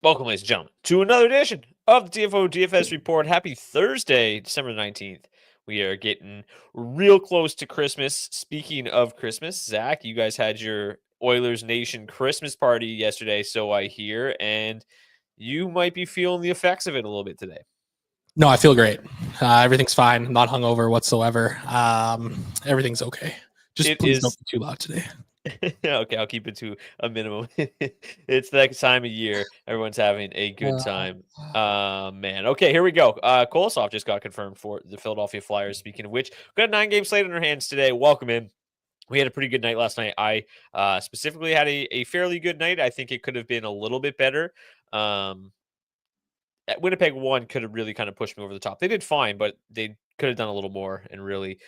Welcome, ladies and gentlemen, to another edition of the DFS Report. Happy Thursday, December 19th. We are getting real close to Christmas. Speaking of Christmas, Zach, you guys had your Oilers Nation Christmas party yesterday, so I hear, and you might be feeling the effects of it a little bit today. No, I feel great. Everything's fine. I'm not hungover whatsoever. Everything's okay. Just please don't be too loud today. Okay, I'll keep it to a minimum. It's that time of year. Everyone's having a good time. Man. Okay, here we go. Kolosoff just got confirmed for the Philadelphia Flyers. Speaking of which, we've got a 9-game slate in our hands today. Welcome in. We had a pretty good night last night. I specifically had a fairly good night. I think it could have been a little bit better. Winnipeg won could have really kind of pushed me over the top. They did fine, but they could have done a little more and really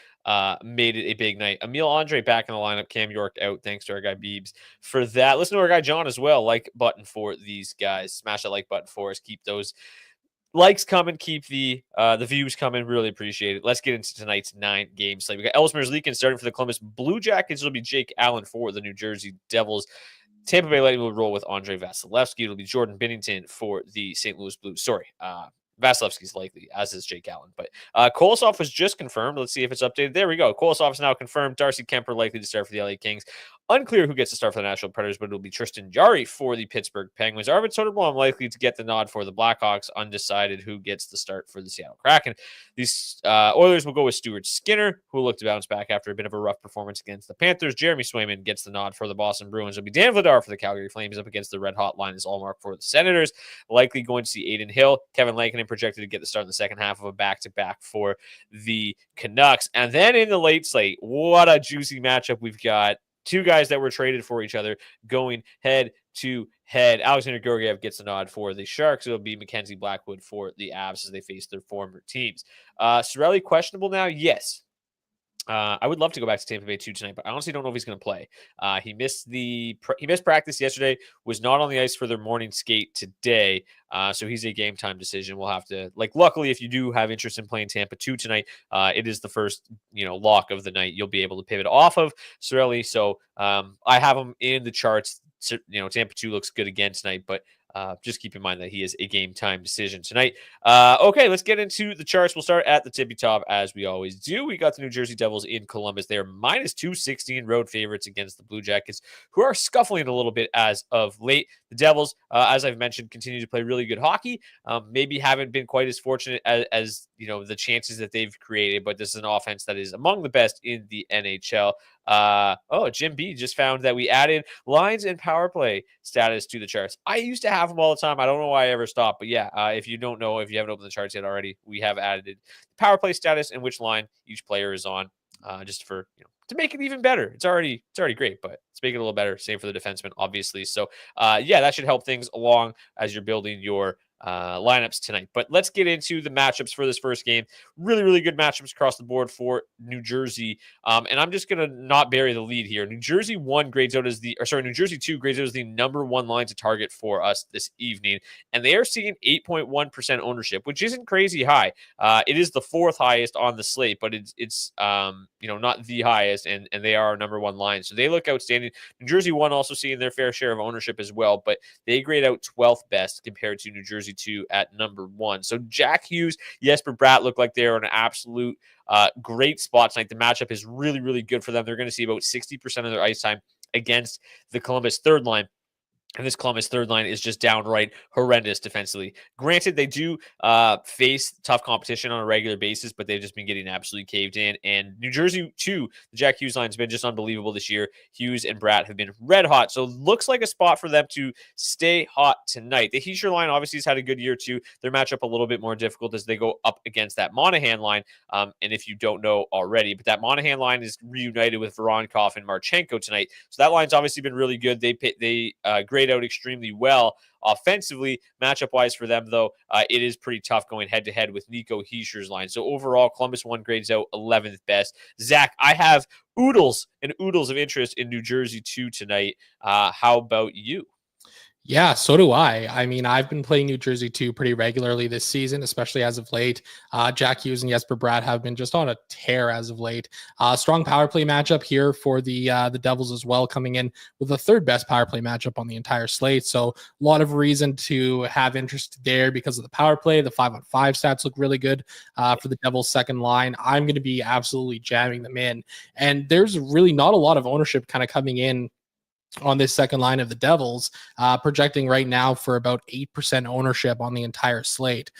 made it a big night. Emil Andre back in the lineup. Cam York out. Thanks to our guy Beebs for that. Listen to our guy John as well. Like button for these guys. Smash that like button for us. Keep those likes coming. Keep the views coming. Really appreciate it. Let's get into tonight's 9-game slate. We got Ellsmer's Leakin starting for the Columbus Blue Jackets. It'll be Jake Allen for the New Jersey Devils. Tampa Bay Lightning will roll with Andre Vasilevsky. It'll be Jordan Binnington for the St. Louis Blues. Sorry, Vasilevsky's likely, as is Jake Allen. But Kolosoff was just confirmed. Let's see if it's updated. There we go. Kolosoff is now confirmed. Darcy Kemper likely to start for the LA Kings. Unclear who gets to start for the Nashville Predators, but it'll be Tristan Jarry for the Pittsburgh Penguins. Arvid Soderblom likely to get the nod for the Blackhawks. Undecided who gets the start for the Seattle Kraken. These Oilers will go with Stuart Skinner, who looked to bounce back after a bit of a rough performance against the Panthers. Jeremy Swayman gets the nod for the Boston Bruins. It'll be Dan Vladar for the Calgary Flames up against the Red Hot Linus Ullmark for the Senators. Likely going to see Aiden Hill. Kevin Lankinen projected to get the start in the second half of a back-to-back for the Canucks. And then in the late slate, what a juicy matchup we've got. Two guys that were traded for each other going head to head. Alexander Georgiev gets a nod for the Sharks. It'll be Mackenzie Blackwood for the Avs as they face their former teams. Cirelli questionable now? Yes. I would love to go back to Tampa Bay 2 tonight, but I honestly don't know if he's going to play. He missed practice yesterday, was not on the ice for their morning skate today, so he's a game time decision. We'll have to, luckily, if you do have interest in playing Tampa 2 tonight, it is the first, lock of the night. You'll be able to pivot off of Cirelli, so I have him in the charts. Tampa 2 looks good again tonight, but just keep in mind that he is a game time decision tonight. Okay, let's get into the charts. We'll start at the tippy top as we always do. We got the New Jersey Devils in Columbus. They are minus 216 road favorites against the Blue Jackets, who are scuffling a little bit as of late. The Devils, as I've mentioned, continue to play really good hockey. Maybe haven't been quite as fortunate as the chances that they've created, but this is an offense that is among the best in the NHL. Jim B just found that we added lines and power play status to the charts. I used to have them all the time. I don't know why I ever stopped, but yeah, if you don't know, if you haven't opened the charts yet already, we have added the power play status and which line each player is on, just for to make it even better. It's already great, but let's make it a little better. Same for the defenseman, obviously. So that should help things along as you're building your lineups tonight. But let's get into the matchups for this first game. Really, really good matchups across the board for New Jersey. And I'm just going to not bury the lead here. New Jersey 2 grades out as the number 1 line to target for us this evening. And they are seeing 8.1% ownership, which isn't crazy high. It is the 4th highest on the slate, but it's not the highest, and they are our number 1 line. So they look outstanding. New Jersey 1 also seeing their fair share of ownership as well, but they grade out 12th best compared to New Jersey 2 at number 1. So Jack Hughes, Jesper Bratt look like they're an absolute great spot tonight. The matchup is really, really good for them. They're going to see about 60% of their ice time against the Columbus third line. And this Columbus third line is just downright horrendous defensively. Granted, they do face tough competition on a regular basis, but they've just been getting absolutely caved in. And New Jersey 2, the Jack Hughes line has been just unbelievable this year. Hughes and Bratt have been red hot. So looks like a spot for them to stay hot tonight. The Heischer line obviously has had a good year too. Their matchup a little bit more difficult as they go up against that Monahan line. And if you don't know already, but that Monahan line is reunited with Voronkov and Marchenko tonight. So that line's obviously been really good. They grade out extremely well offensively. Matchup wise for them, though, it is pretty tough going head to head with Nico Heischer's line. So overall, Columbus 1 grades out 11th best. Zach, I have oodles of interest in New Jersey 2 tonight. How about you? Yeah, so do I. I mean, I've been playing New Jersey 2 pretty regularly this season, especially as of late. Jack Hughes and Jesper Bratt have been just on a tear as of late. Strong power play matchup here for the Devils as well, coming in with the third best power play matchup on the entire slate. So a lot of reason to have interest there because of the power play. The 5-on-5 stats look really good for the Devils' second line. I'm going to be absolutely jamming them in, and there's really not a lot of ownership kind of coming in on this second line of the Devils, projecting right now for about 8% ownership on the entire slate,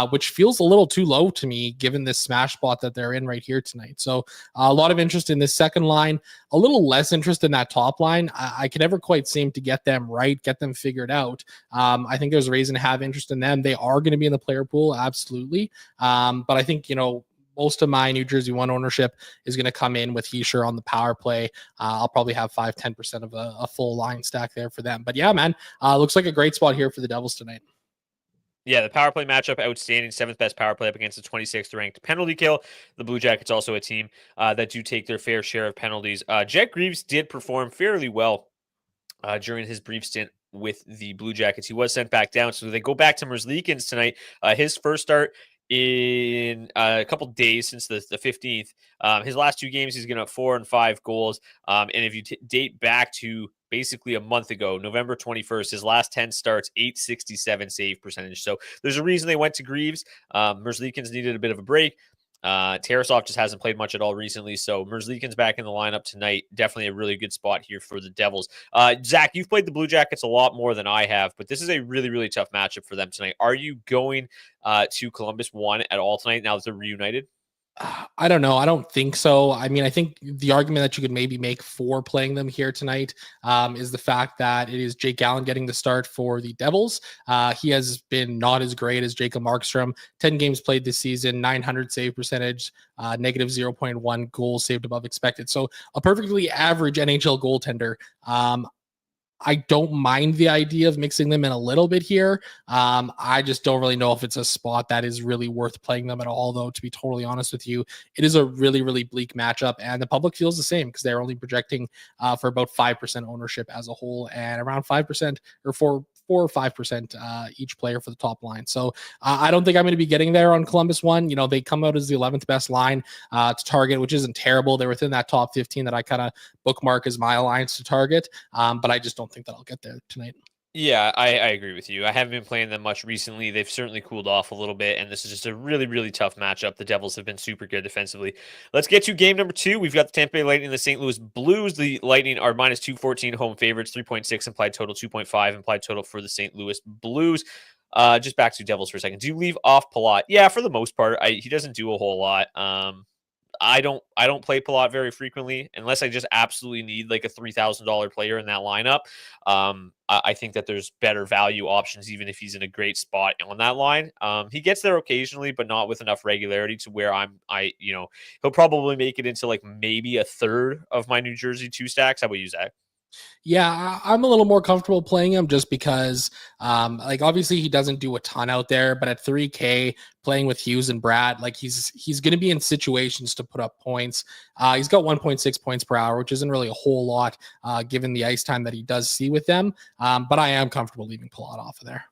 which feels a little too low to me given this smash spot that they're in right here tonight. So a lot of interest in this second line, a little less interest in that top line. I can never quite seem to get them right, get them figured out. I think there's a reason to have interest in them. They are going to be in the player pool, absolutely. But I think, most of my New Jersey 1 ownership is going to come in with Hischier on the power play. I'll probably have 5-10% of a full line stack there for them. But yeah, man, looks like a great spot here for the Devils tonight. Yeah, the power play matchup, outstanding. 7th best power play up against the 26th ranked penalty kill. The Blue Jackets also a team that do take their fair share of penalties. Jet Greaves did perform fairly well during his brief stint with the Blue Jackets. He was sent back down, so they go back to Merzlikins tonight. His first start in a couple days since the 15th. His last 2 games, he's going to 4 and 5 goals. And if you date back to basically a month ago, November 21st, his last 10 starts, 867 save percentage. So there's a reason they went to Greaves. Merzlikins needed a bit of a break. Tarasov just hasn't played much at all recently, so Merzlikins back in the lineup tonight. Definitely a really good spot here for the Devils. Zach, you've played the Blue Jackets a lot more than I have, but this is a really, really tough matchup for them tonight. Are you going to Columbus 1 at all tonight now that they're reunited? I don't know. I don't think so. I mean, I think the argument that you could maybe make for playing them here tonight is the fact that it is Jake Allen getting the start for the Devils. He has been not as great as Jacob Markstrom. 10 games played this season, 900 save percentage, negative 0.1 goals saved above expected. So a perfectly average NHL goaltender. I don't mind the idea of mixing them in a little bit here. I just don't really know if it's a spot that is really worth playing them at all, though, to be totally honest with you. It is a really, really bleak matchup, and the public feels the same because they're only projecting for about 5% ownership as a whole and around 5% or 4 or 5% each player for the top line. So I don't think I'm going to be getting there on Columbus 1. They come out as the 11th best line to target, which isn't terrible. They're within that top 15 that I kind of bookmark as my alliance to target. But I just don't think that I'll get there tonight. Yeah, I agree with you. I haven't been playing them much recently. They've certainly cooled off a little bit, and this is just a really, really tough matchup. The Devils have been super good defensively. Let's get to game number 2. We've got the Tampa Bay Lightning and the St. Louis Blues. The Lightning are minus 214 home favorites, 3.6 implied total, 2.5 implied total for the St. Louis Blues. Just back to Devils for a second. Do you leave off Palat? Yeah, for the most part. He doesn't do a whole lot. I don't play Palat very frequently unless I just absolutely need like a $3,000 player in that lineup. I think that there's better value options even if he's in a great spot on that line. He gets there occasionally, but not with enough regularity to where he'll probably make it into like maybe a third of my New Jersey 2 stacks. How about you, Zach? Yeah, I'm a little more comfortable playing him just because, obviously he doesn't do a ton out there, but at 3K playing with Hughes and Brad, like he's going to be in situations to put up points. He's got 1.6 points per hour, which isn't really a whole lot given the ice time that he does see with them. But I am comfortable leaving Palat off of there.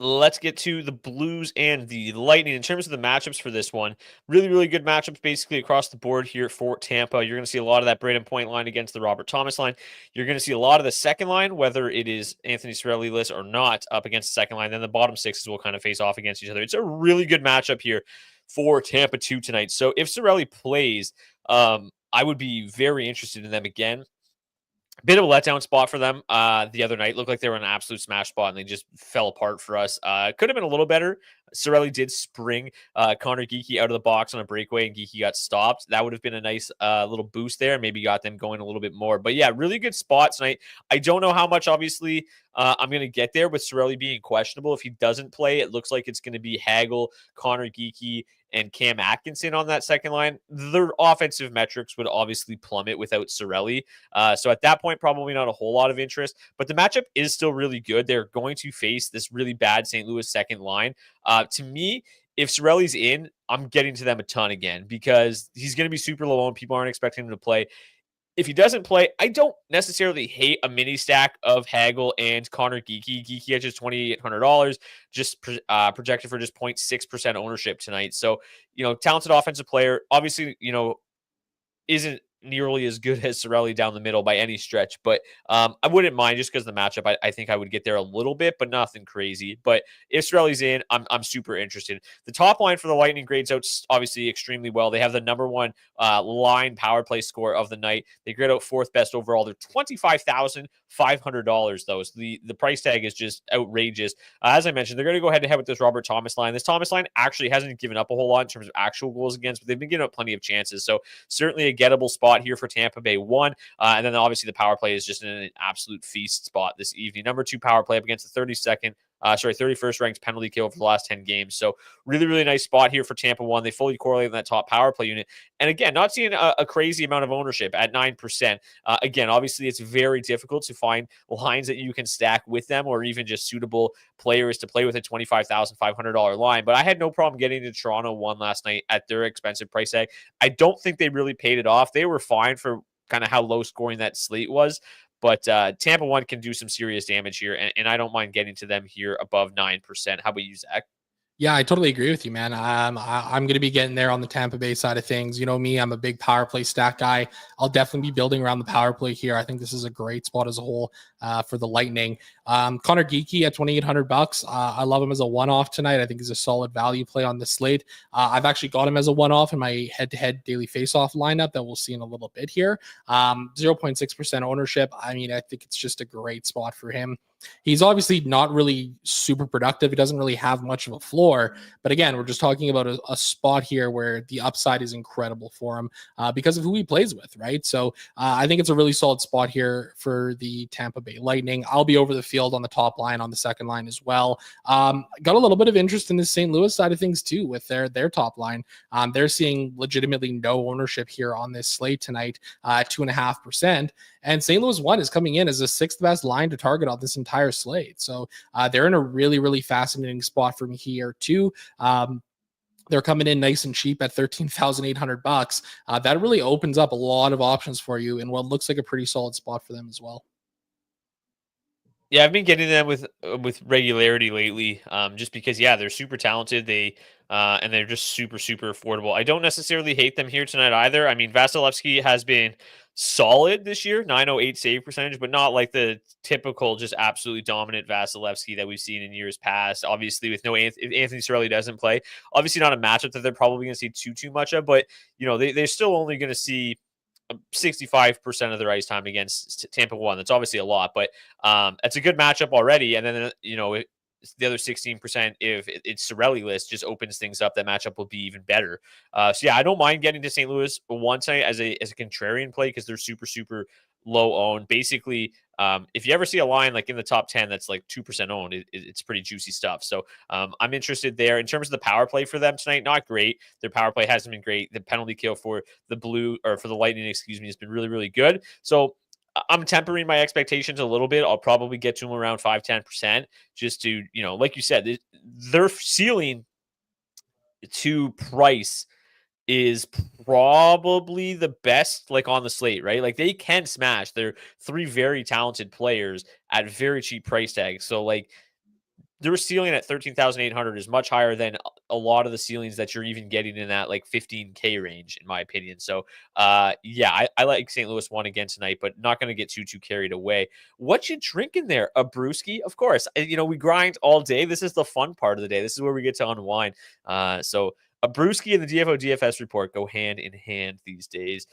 Let's get to the Blues and the Lightning. In terms of the matchups for this one, really, really good matchups basically across the board here for Tampa. You're going to see a lot of that Braden Point line against the Robert Thomas line. You're going to see a lot of the second line, whether it is Anthony Cirelli or not, up against the second line. Then the bottom sixes will kind of face off against each other. It's a really good matchup here for Tampa 2 tonight. So if Cirelli plays, I would be very interested in them again. Bit of a letdown spot for them the other night. Looked like they were in an absolute smash spot, and they just fell apart for us. Could have been a little better. Cirelli did spring Connor Geekie out of the box on a breakaway, and Geekie got stopped. That would have been a nice little boost there. Maybe got them going a little bit more. But yeah, really good spot tonight. I don't know how much, obviously, I'm going to get there with Cirelli being questionable. If he doesn't play, it looks like it's going to be Hagel, Connor Geekie, and Cam Atkinson on that second line. Their offensive metrics would obviously plummet without Cirelli. So at that point, probably not a whole lot of interest. But the matchup is still really good. They're going to face this really bad St. Louis second line. To me, if Cirelli's in, I'm getting to them a ton again because he's going to be super low and people aren't expecting him to play. If he doesn't play, I don't necessarily hate a mini stack of Hagel and Connor Geeky. Geeky at just $2,800, just projected for just 0.6% ownership tonight. So, talented offensive player. Obviously, isn't nearly as good as Cirelli down the middle by any stretch, but I wouldn't mind just because of the matchup. I think I would get there a little bit, but nothing crazy. But if Cirelli's in, I'm super interested. The top line for the Lightning grades out obviously extremely well. They have the number one line power play score of the night. They grade out fourth best overall. They're $25,500 though. So the price tag is just outrageous. As I mentioned, they're going to go head to head with this Robert Thomas line. This Thomas line actually hasn't given up a whole lot in terms of actual goals against, but they've been giving up plenty of chances. So certainly a gettable spot here for Tampa Bay 1. And then obviously the power play is just in an absolute feast spot this evening. Number 2 power play up against the 31st ranked penalty kill for the last 10 games. So really, really nice spot here for Tampa 1. They fully correlate in that top power play unit. And again, not seeing a crazy amount of ownership at 9%. Again, obviously it's very difficult to find lines that you can stack with them or even just suitable players to play with a $25,500 line. But I had no problem getting to Toronto 1 last night at their expensive price tag. I don't think they really paid it off. They were fine for kind of how low scoring that slate was. But Tampa 1 can do some serious damage here, and I don't mind getting to them here above 9%. How about you, Zach? Yeah, I totally agree with you, man. I'm going to be getting there on the Tampa Bay side of things. You know me, I'm a big power play stack guy. I'll definitely be building around the power play here. I think this is a great spot as a whole for the Lightning. Connor Geeky at $2,800. I love him as a one-off tonight. I think he's a solid value play on the slate. I've actually got him as a one-off in my head-to-head daily face-off lineup that we'll see in a little bit here. 0.6% ownership. I mean, I think it's just a great spot for him. He's obviously not really super productive. He doesn't really have much of a floor. But again, we're just talking about a spot here where the upside is incredible for him because of who he plays with, right? So I think it's a really solid spot here for the Tampa Bay Lightning. I'll be over the field on the top line, on the second line as well. Got a little bit of interest in the St. Louis side of things too with their top line. They're seeing legitimately no ownership here on this slate tonight, 2.5%. And St. Louis 1 is coming in as the 6th best line to target on this entire slate. So they're in a really, really fascinating spot for me here too. They're coming in nice and cheap at $13,800. That really opens up a lot of options for you in what looks like a pretty solid spot for them as well. Yeah, I've been getting them with regularity lately, just because they're super talented. And they're just super, super affordable. I don't necessarily hate them here tonight either. I mean, Vasilevsky has been solid this year, 908 save percentage, but not like the typical just absolutely dominant Vasilevsky that we've seen in years past. Obviously, with no if Anthony Cirelli doesn't play, obviously not a matchup that they're probably going to see too much of, but they're still only going to see 65% of their ice time against Tampa 1. That's obviously a lot, but it's a good matchup already. And then the other 16%, if it's Cirelli list, just opens things up. That matchup will be even better. I don't mind getting to St. Louis one tonight as a contrarian play because they're super, super low owned. Basically, if you ever see a line like in the top 10 that's like 2% owned, it's pretty juicy stuff. So I'm interested there. In terms of the power play for them tonight, not great. Their power play hasn't been great. The penalty kill for the Lightning, has been really, really good. So I'm tempering my expectations a little bit. I'll probably get to them around 5-10% just to, like you said, their ceiling to price is probably the best like on the slate, right? Like they can smash. They're 3 very talented players at very cheap price tags. So like their ceiling at 13,800 is much higher than a lot of the ceilings that you're even getting in that like 15K range, in my opinion. So, I like St. Louis 1 again tonight, but not going to get too carried away. What you drinking there? A brewski? Of course. We grind all day. This is the fun part of the day. This is where we get to unwind. So a brewski and the DFO DFS report go hand in hand these days.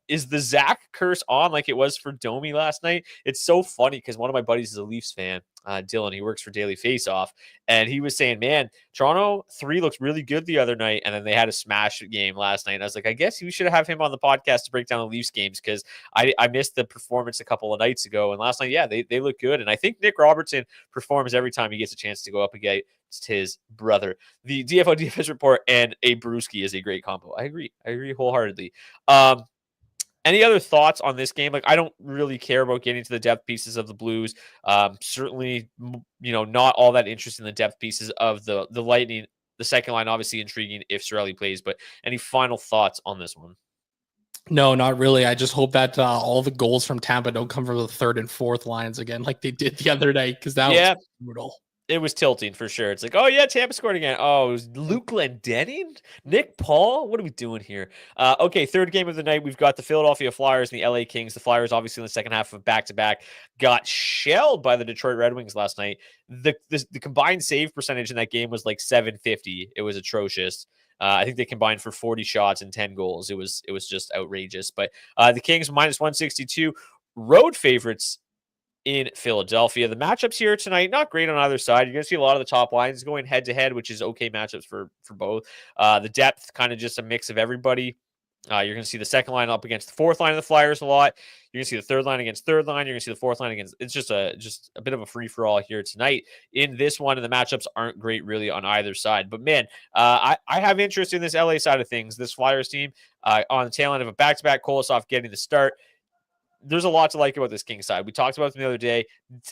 Is the Zach curse on like it was for Domi last night? It's so funny because one of my buddies is a Leafs fan. Dylan, he works for Daily Faceoff, and he was saying, man, Toronto 3 looks really good the other night, and then they had a smash game last night. And I was like, I guess we should have him on the podcast to break down the Leafs games because I missed the performance a couple of nights ago, and last night, they look good. And I think Nick Robertson performs every time he gets a chance to go up against his brother. The DFO DFS report and a brewski is a great combo. I agree wholeheartedly. Any other thoughts on this game? Like, I don't really care about getting to the depth pieces of the Blues. Certainly, not all that interested in the depth pieces of the Lightning. The second line, obviously intriguing if Cirelli plays, but any final thoughts on this one? No, not really. I just hope that all the goals from Tampa don't come from the third and fourth lines again, like they did the other night, because that was Yeah, brutal. it was tilting for sure. It's like, oh yeah, Tampa scored again. Oh, it was Luke Glendening, Nick Paul. What are we doing here? Okay, third game of the night. We've got the Philadelphia Flyers and the LA Kings. The Flyers, obviously, in the second half of back-to-back, got shelled by the Detroit Red Wings last night. The combined save percentage in that game was like 750. It was atrocious. I think they combined for 40 shots and 10 goals. It was just outrageous. But the Kings minus 162, road favorites in Philadelphia. The matchups here tonight, not great on either side. You're going to see a lot of the top lines going head to head, which is okay matchups for both. The depth, kind of just a mix of everybody. You're going to see the second line up against the fourth line of the Flyers a lot. You're going to see the third line against third line. You're going to see the fourth line against. It's just a bit of a free for all here tonight in this one, and the matchups aren't great really on either side. But man, I have interest in this LA side of things. This Flyers team on the tail end of a back-to-back, Kolosov getting the start. There's a lot to like about this King side. We talked about them the other day.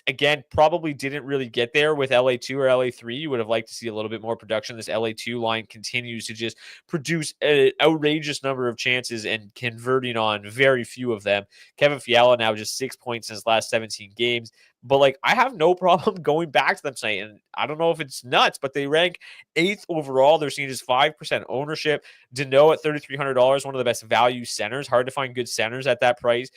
Again, probably didn't really get there with LA2 or LA3. You would have liked to see a little bit more production. This LA2 line continues to just produce an outrageous number of chances and converting on very few of them. Kevin Fiala now just 6 points in his last 17 games. But like, I have no problem going back to them tonight. And I don't know if it's nuts, but they rank 8th overall. They're seeing just 5% ownership. Dano at $3,300, one of the best value centers. Hard to find good centers at that price.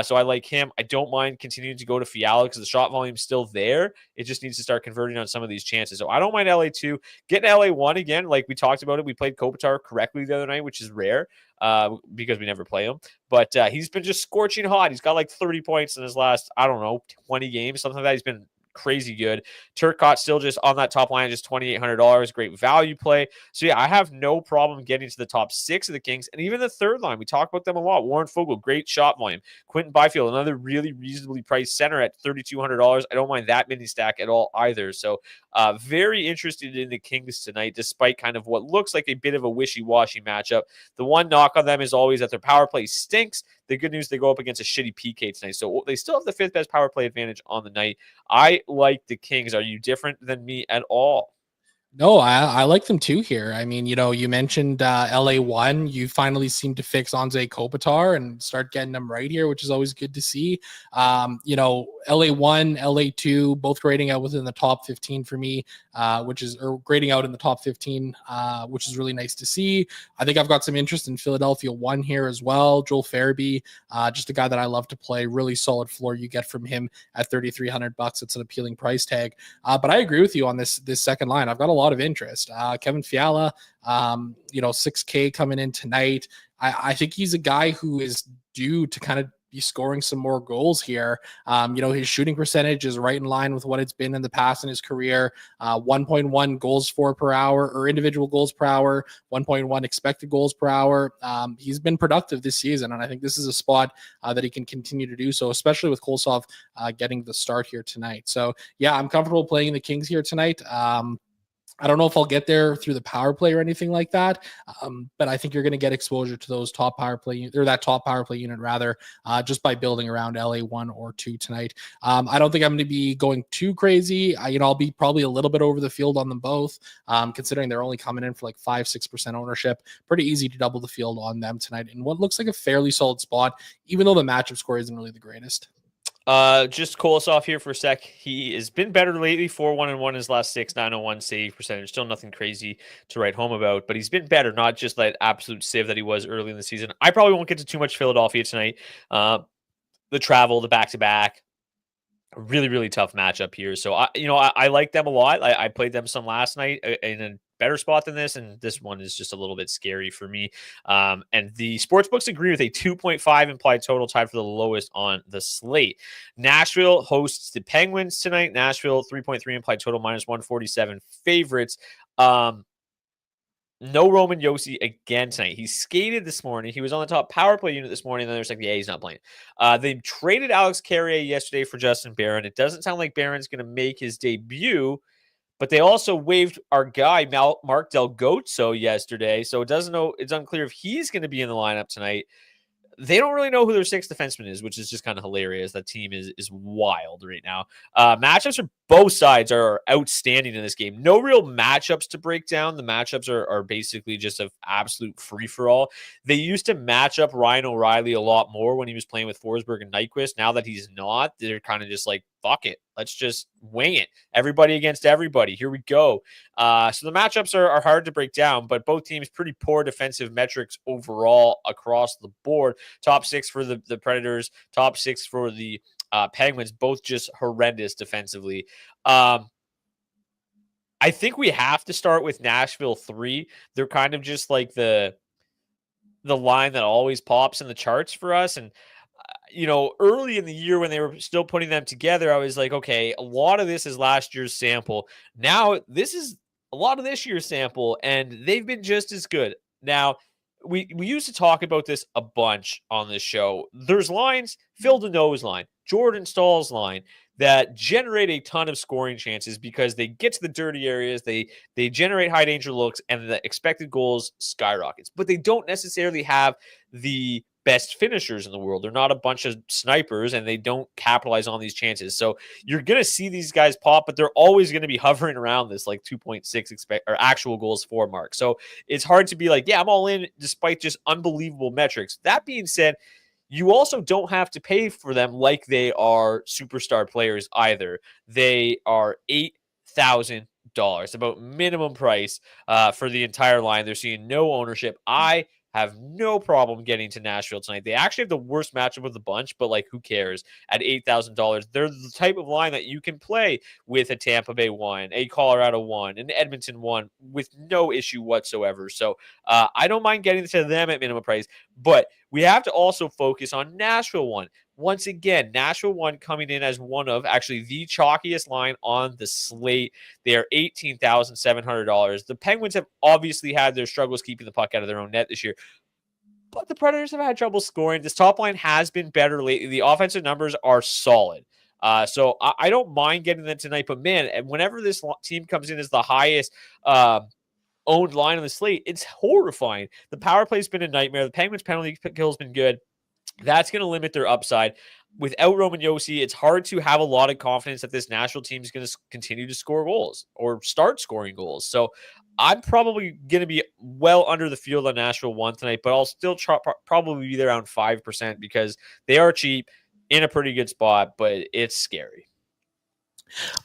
So I like him. I don't mind continuing to go to Fiala because the shot volume's still there. It just needs to start converting on some of these chances. So I don't mind LA2. Getting LA1 again, like we talked about it. We played Kopitar correctly the other night, which is rare because we never play him. But he's been just scorching hot. He's got like 30 points in his last, 20 games, something like that. He's been crazy good. Turcotte still just on that top line, just $2,800. Great value play. So yeah, I have no problem getting to the top 6 of the Kings, and even the third line. We talk about them a lot. Warren Fogle, great shot volume. Quentin Byfield, another really reasonably priced center at $3,200. I don't mind that mini stack at all either. So very interested in the Kings tonight, despite kind of what looks like a bit of a wishy-washy matchup. The one knock on them is always that their power play stinks. The good news, they go up against a shitty PK tonight. So they still have the 5th best power play advantage on the night. I like the Kings. Are you different than me at all? No, I like them too here. I mean, you mentioned LA1. You finally seem to fix Anze Kopitar and start getting them right here, which is always good to see. LA1, LA2, both grading out within the top 15 for me, or grading out in the top 15, which is really nice to see. I think I've got some interest in Philadelphia 1 here as well. Joel Farabee, just a guy that I love to play. Really solid floor you get from him at $3,300. It's an appealing price tag. But I agree with you on this second line. I've got a lot of interest. Kevin Fiala, 6K coming in tonight. I think he's a guy who is due to kind of be scoring some more goals here. His shooting percentage is right in line with what it's been in the past in his career. 1.1 goals for per hour, or individual goals per hour, 1.1 expected goals per hour. He's been productive this season, and I think this is a spot that he can continue to do so, especially with Kolosov getting the start here tonight. So yeah, I'm comfortable playing the Kings here tonight. I don't know if I'll get there through the power play or anything like that, but I think you're going to get exposure to those top power play, or that top power play unit rather, just by building around LA1 or 2 tonight. I don't think I'm going to be going too crazy. I'll be probably a little bit over the field on them both, considering they're only coming in for like 5-6% ownership. Pretty easy to double the field on them tonight in what looks like a fairly solid spot, even though the matchup score isn't really the greatest. Just Kolosov here for a sec. He has been better lately. 4-1-1 in his last 6, 901 save percentage. Still nothing crazy to write home about, but he's been better, not just that absolute sieve that he was early in the season. I probably won't get to too much Philadelphia tonight. The travel, the back-to-back, really, really tough matchup here. So I like them a lot. I played them some last night in a better spot than this, and this one is just a little bit scary for me. And the sports books agree with a 2.5 implied total, tied for the lowest on the slate. Nashville hosts the Penguins tonight. Nashville 3.3 implied total, minus 147 favorites. No Roman Josi again tonight. He skated this morning. He was on the top power play unit this morning. And then there's like, yeah, he's not playing. They traded Alex Carrier yesterday for Justin Barron. It doesn't sound like Barron's going to make his debut, but they also waived our guy, Mark Del Gozzo, yesterday. So it's unclear if he's going to be in the lineup tonight. They don't really know who their 6th defenseman is, which is just kind of hilarious. That team is wild right now. Matchups are both sides are outstanding in this game. No real matchups to break down. The matchups are basically just an absolute free-for-all. They used to match up Ryan O'Reilly a lot more when he was playing with Forsberg and Nyquist. Now that he's not, they're kind of just like, fuck it. Let's just wing it. Everybody against everybody. Here we go. So the matchups are hard to break down, but both teams pretty poor defensive metrics overall across the board. Top 6 for the Predators, top 6 for the Penguins, both just horrendous defensively. I think we have to start with Nashville 3. They're kind of just like the line that always pops in the charts for us. And, early in the year when they were still putting them together, I was like, okay, a lot of this is last year's sample. Now this is a lot of this year's sample, and they've been just as good. Now, we used to talk about this a bunch on this show. There's lines, Phil Deneau's line, Jordan Stahl's line, that generate a ton of scoring chances because they get to the dirty areas, they generate high danger looks, and the expected goals skyrockets. But they don't necessarily have the best finishers in the world. They're not a bunch of snipers, and they don't capitalize on these chances. So you're going to see these guys pop, but they're always going to be hovering around this like 2.6 or actual goals for mark. So it's hard to be like, yeah, I'm all in despite just unbelievable metrics. That being said, you also don't have to pay for them like they are superstar players either. They are $8,000, about minimum price for the entire line. They're seeing no ownership. I have no problem getting to Nashville tonight. They actually have the worst matchup of the bunch, but who cares? At $8,000, they're the type of line that you can play with a Tampa Bay 1, a Colorado 1, an Edmonton 1 with no issue whatsoever. So I don't mind getting to them at minimum price, but we have to also focus on Nashville 1. Once again, Nashville 1 coming in as one of actually the chalkiest line on the slate. They are $18,700. The Penguins have obviously had their struggles keeping the puck out of their own net this year, but the Predators have had trouble scoring. This top line has been better lately. The offensive numbers are solid. So I don't mind getting them tonight, but man, whenever this team comes in as the highest owned line on the slate, it's horrifying. The power play's been a nightmare. The Penguins' penalty kill has been good. That's going to limit their upside. Without Roman Josi, it's hard to have a lot of confidence that this Nashville team is going to continue to score goals or start scoring goals. So I'm probably going to be well under the field on Nashville 1 tonight, but I'll still probably be there around 5% because they are cheap in a pretty good spot, but it's scary.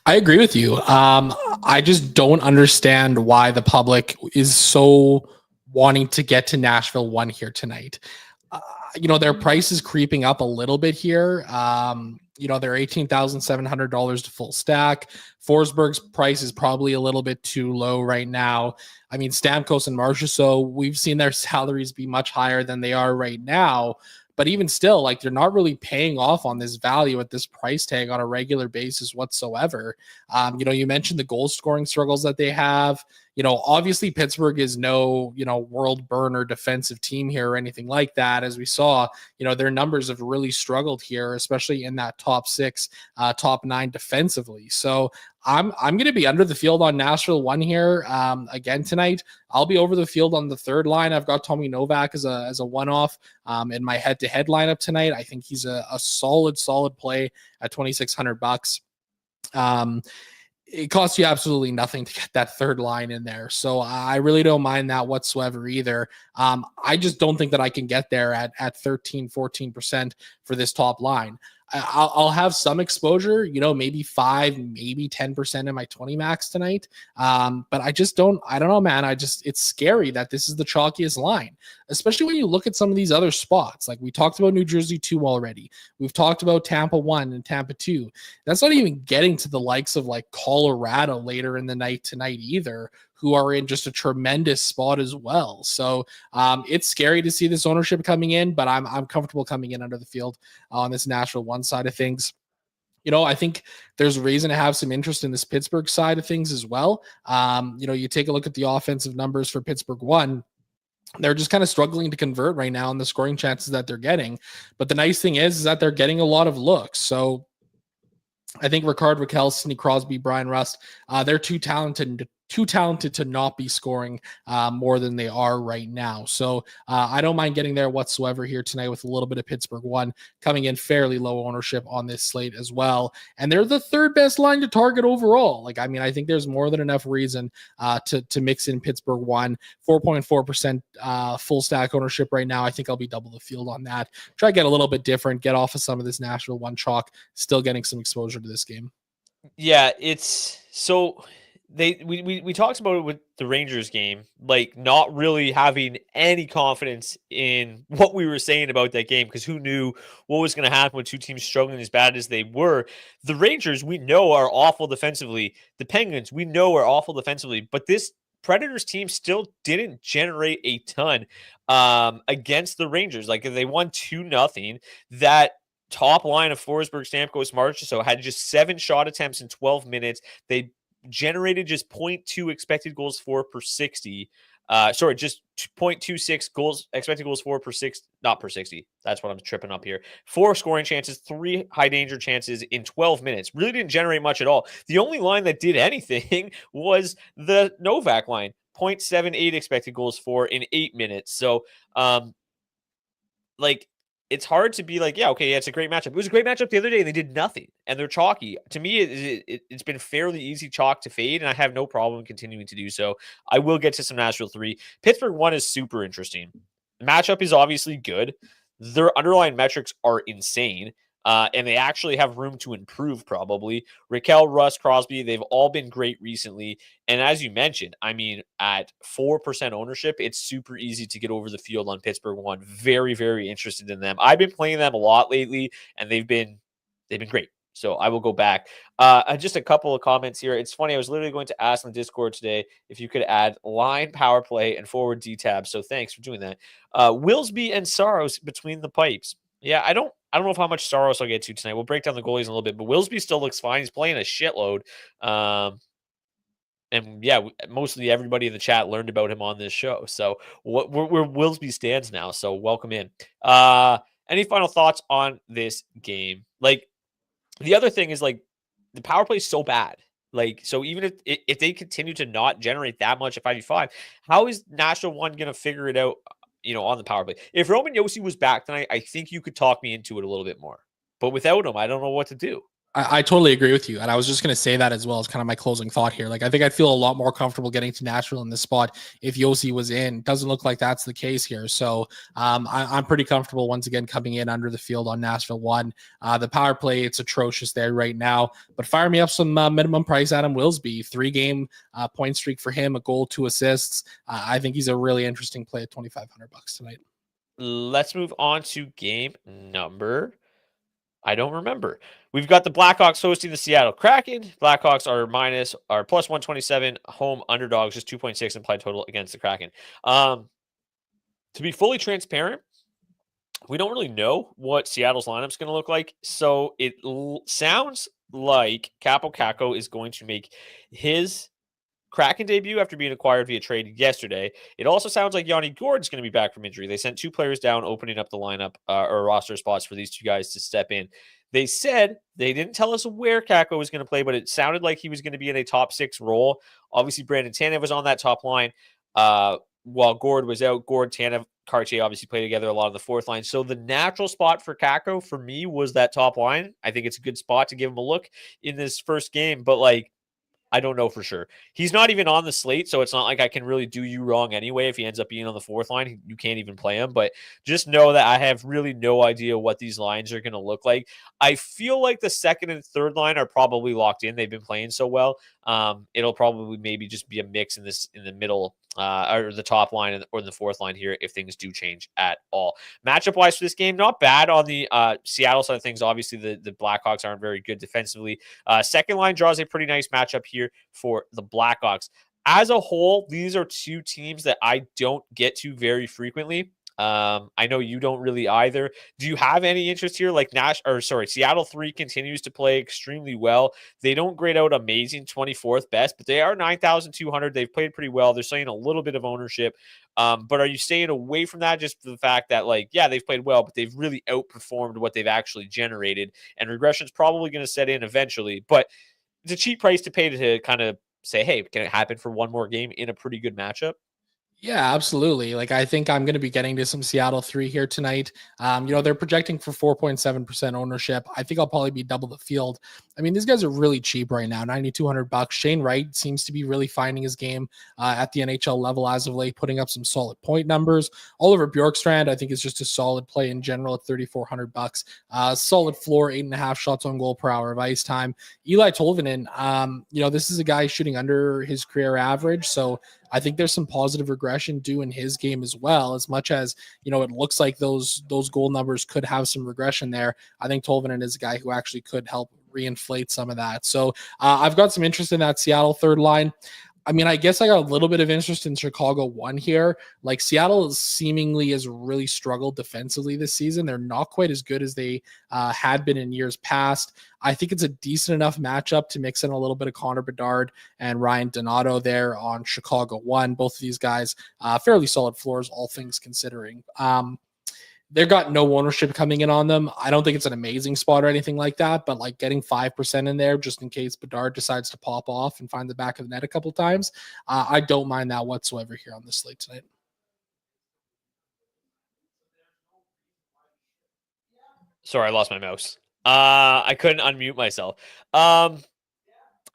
I agree with you. I just don't understand why the public is so wanting to get to Nashville 1 here tonight. Their price is creeping up a little bit here. They're $18,700 to full stack. Forsberg's price is probably a little bit too low right now. I mean, Stamkos and Marchessault, we've seen their salaries be much higher than they are right now. But even still, they're not really paying off on this value at this price tag on a regular basis whatsoever. You mentioned the goal scoring struggles that they have. Obviously Pittsburgh is no, world burner defensive team here or anything like that. As we saw, their numbers have really struggled here, especially in that top 6, top 9 defensively. So I'm going to be under the field on Nashville 1 here again tonight. I'll be over the field on the third line. I've got Tommy Novak as a one-off in my head-to-head lineup tonight. I think he's a solid play at $2,600. It costs you absolutely nothing to get that third line in there. So I really don't mind that whatsoever either. I just don't think that I can get there at 13, 14% for this top line. I'll have some exposure, maybe 5, maybe 10% in my 20 max tonight. But I don't know, man. It's scary that this is the chalkiest line, especially when you look at some of these other spots. Like we talked about New Jersey 2 already. We've talked about Tampa 1 and Tampa 2. That's not even getting to the likes of Colorado later in the night tonight either, who are in just a tremendous spot as well. So it's scary to see this ownership coming in, but I'm comfortable coming in under the field on this Nashville 1 side of things. I think there's reason to have some interest in this Pittsburgh side of things as well. You take a look at the offensive numbers for Pittsburgh 1. They're just kind of struggling to convert right now on the scoring chances that they're getting. But the nice thing is that they're getting a lot of looks. So I think Rickard Rakell, Sidney Crosby, Brian Rust, they're too talented too talented to not be scoring more than they are right now. So I don't mind getting there whatsoever here tonight with a little bit of Pittsburgh one coming in fairly low ownership on this slate as well. And they're the third best line to target overall. Like, I mean, I think there's more than enough reason to mix in Pittsburgh one. 4.4% full stack ownership right now. I think I'll be double the field on that. Try to get a little bit different, get off of some of this Nashville one chalk, still getting some exposure to this game. Yeah, it's so we talked about it with the Rangers game, like not really having any confidence in what we were saying about that game because who knew what was going to happen with two teams struggling as bad as they were. The Rangers, we know, are awful defensively. The Penguins, we know, are awful defensively, but this Predators team still didn't generate a ton against the Rangers. Like if they won 2-0, that top line of Forsberg, Stamkos, Marchessault had just 7 shot attempts in 12 minutes. They generated just 0.2 expected goals for per 60. Just 0.26 goals, expected goals for per 6, not per 60. That's what I'm tripping up here. 4 scoring chances, 3 high danger chances in 12 minutes. Really didn't generate much at all. The only line that did anything was the Novak line, 0.78 expected goals for in 8 minutes. So, it's hard to be like, yeah, okay, yeah, it's a great matchup. It was a great matchup the other day, and they did nothing, and they're chalky. To me, it's been fairly easy chalk to fade, and I have no problem continuing to do so. I will get to some Nashville 3. Pittsburgh 1 is super interesting. The matchup is obviously good. Their underlying metrics are insane. And they actually have room to improve, probably. Raquel, Russ, Crosby, they've all been great recently. And as you mentioned, I mean, at 4% ownership, it's super easy to get over the field on Pittsburgh 1. Very, very interested in them. I've been playing them a lot lately, and they've been great. So I will go back. Just a couple of comments here. It's funny. I was literally going to ask in the Discord today if you could add line, power play, and forward D tab. So thanks for doing that. Willsby and Saros between the pipes. Yeah, I don't know how much Saros I'll get to tonight. We'll break down the goalies in a little bit, but Willsby still looks fine. He's playing a shitload. And yeah, mostly everybody in the chat learned about him on this show. So where Willsby stands now. So welcome in. Any final thoughts on this game? Like the other thing is like the power play is so bad. Like, so even if they continue to not generate that much at 5v5, how is Nashville 1 going to figure it out? On the power play. If Roman Josi was back tonight, I think you could talk me into it a little bit more. But without him, I don't know what to do. I totally agree with you. And I was just going to say that as well as kind of my closing thought here. Like, I think I'd feel a lot more comfortable getting to Nashville in this spot if Josi was in. Doesn't look like that's the case here. So I'm pretty comfortable once again coming in under the field on Nashville 1. The power play, it's atrocious there right now. But fire me up some minimum price Adam Willsby. 3-game point streak for him, a goal, 2 assists. I think he's a really interesting play at $2,500 tonight. Let's move on to game number. I don't remember. We've got the Blackhawks hosting the Seattle Kraken. Blackhawks are plus 127 home underdogs, just 2.6 implied total against the Kraken. To be fully transparent, we don't really know what Seattle's lineup is going to look like. So it sounds like Capo Caco is going to make his Kraken debut after being acquired via trade yesterday. It also sounds like Yanni Gourde's going to be back from injury. They sent 2 players down, opening up the lineup or roster spots for these 2 guys to step in. They said they didn't tell us where Caco was going to play, but it sounded like he was going to be in a top 6 role. Obviously, Brandon Tanev was on that top line while Gourde was out. Gourde, Tanev, Cartier obviously play together a lot of the 4th line. So the natural spot for Caco for me was that top line. I think it's a good spot to give him a look in this first game, but I don't know for sure. He's not even on the slate, so it's not like I can really do you wrong anyway. If he ends up being on the 4th line, you can't even play him. But just know that I have really no idea what these lines are going to look like. I feel like the 2nd and 3rd line are probably locked in. They've been playing so well. It'll probably maybe just be a mix in the middle or the top line or the 4th line here if things do change at all. Matchup wise for this game, not bad on the Seattle side of things. Obviously, the Blackhawks aren't very good defensively. 2nd line draws a pretty nice matchup here for the Blackhawks. As a whole, these are 2 teams that I don't get to very frequently. I know you don't really either. Do you have any interest here? Like Seattle 3 continues to play extremely well. They don't grade out amazing 24th best, but they are 9,200. They've played pretty well. They're saying a little bit of ownership. But are you staying away from that just for the fact that they've played well, but they've really outperformed what they've actually generated, and regression is probably going to set in eventually, but it's a cheap price to pay to kind of say, hey, can it happen for one more game in a pretty good matchup? Yeah, absolutely. Like I think I'm going to be getting to some Seattle 3 here tonight. They're projecting for 4.7% ownership. I think I'll probably be double the field. I mean, these guys are really cheap right now, $9,200. Shane Wright seems to be really finding his game at the NHL level as of late, putting up some solid point numbers. Oliver Bjorkstrand, I think, is just a solid play in general at $3,400. Solid floor, 8.5 shots on goal per hour of ice time. Eli Tolvanen, this is a guy shooting under his career average, so I think there's some positive regression due in his game as well. As much as it looks like those goal numbers could have some regression there, I think Tolvanen is a guy who actually could help reinflate some of that. So I've got some interest in that Seattle third line. I mean, I guess I got a little bit of interest in Chicago 1 here. Like Seattle seemingly has really struggled defensively this season. They're not quite as good as they had been in years past. I think it's a decent enough matchup to mix in a little bit of Connor Bedard and Ryan Donato there on Chicago 1. Both of these guys, fairly solid floors, all things considering. They've got no ownership coming in on them. I don't think it's an amazing spot or anything like that, but like getting 5% in there just in case Bedard decides to pop off and find the back of the net a couple times, I don't mind that whatsoever here on the slate tonight. Sorry, I lost my mouse. I couldn't unmute myself.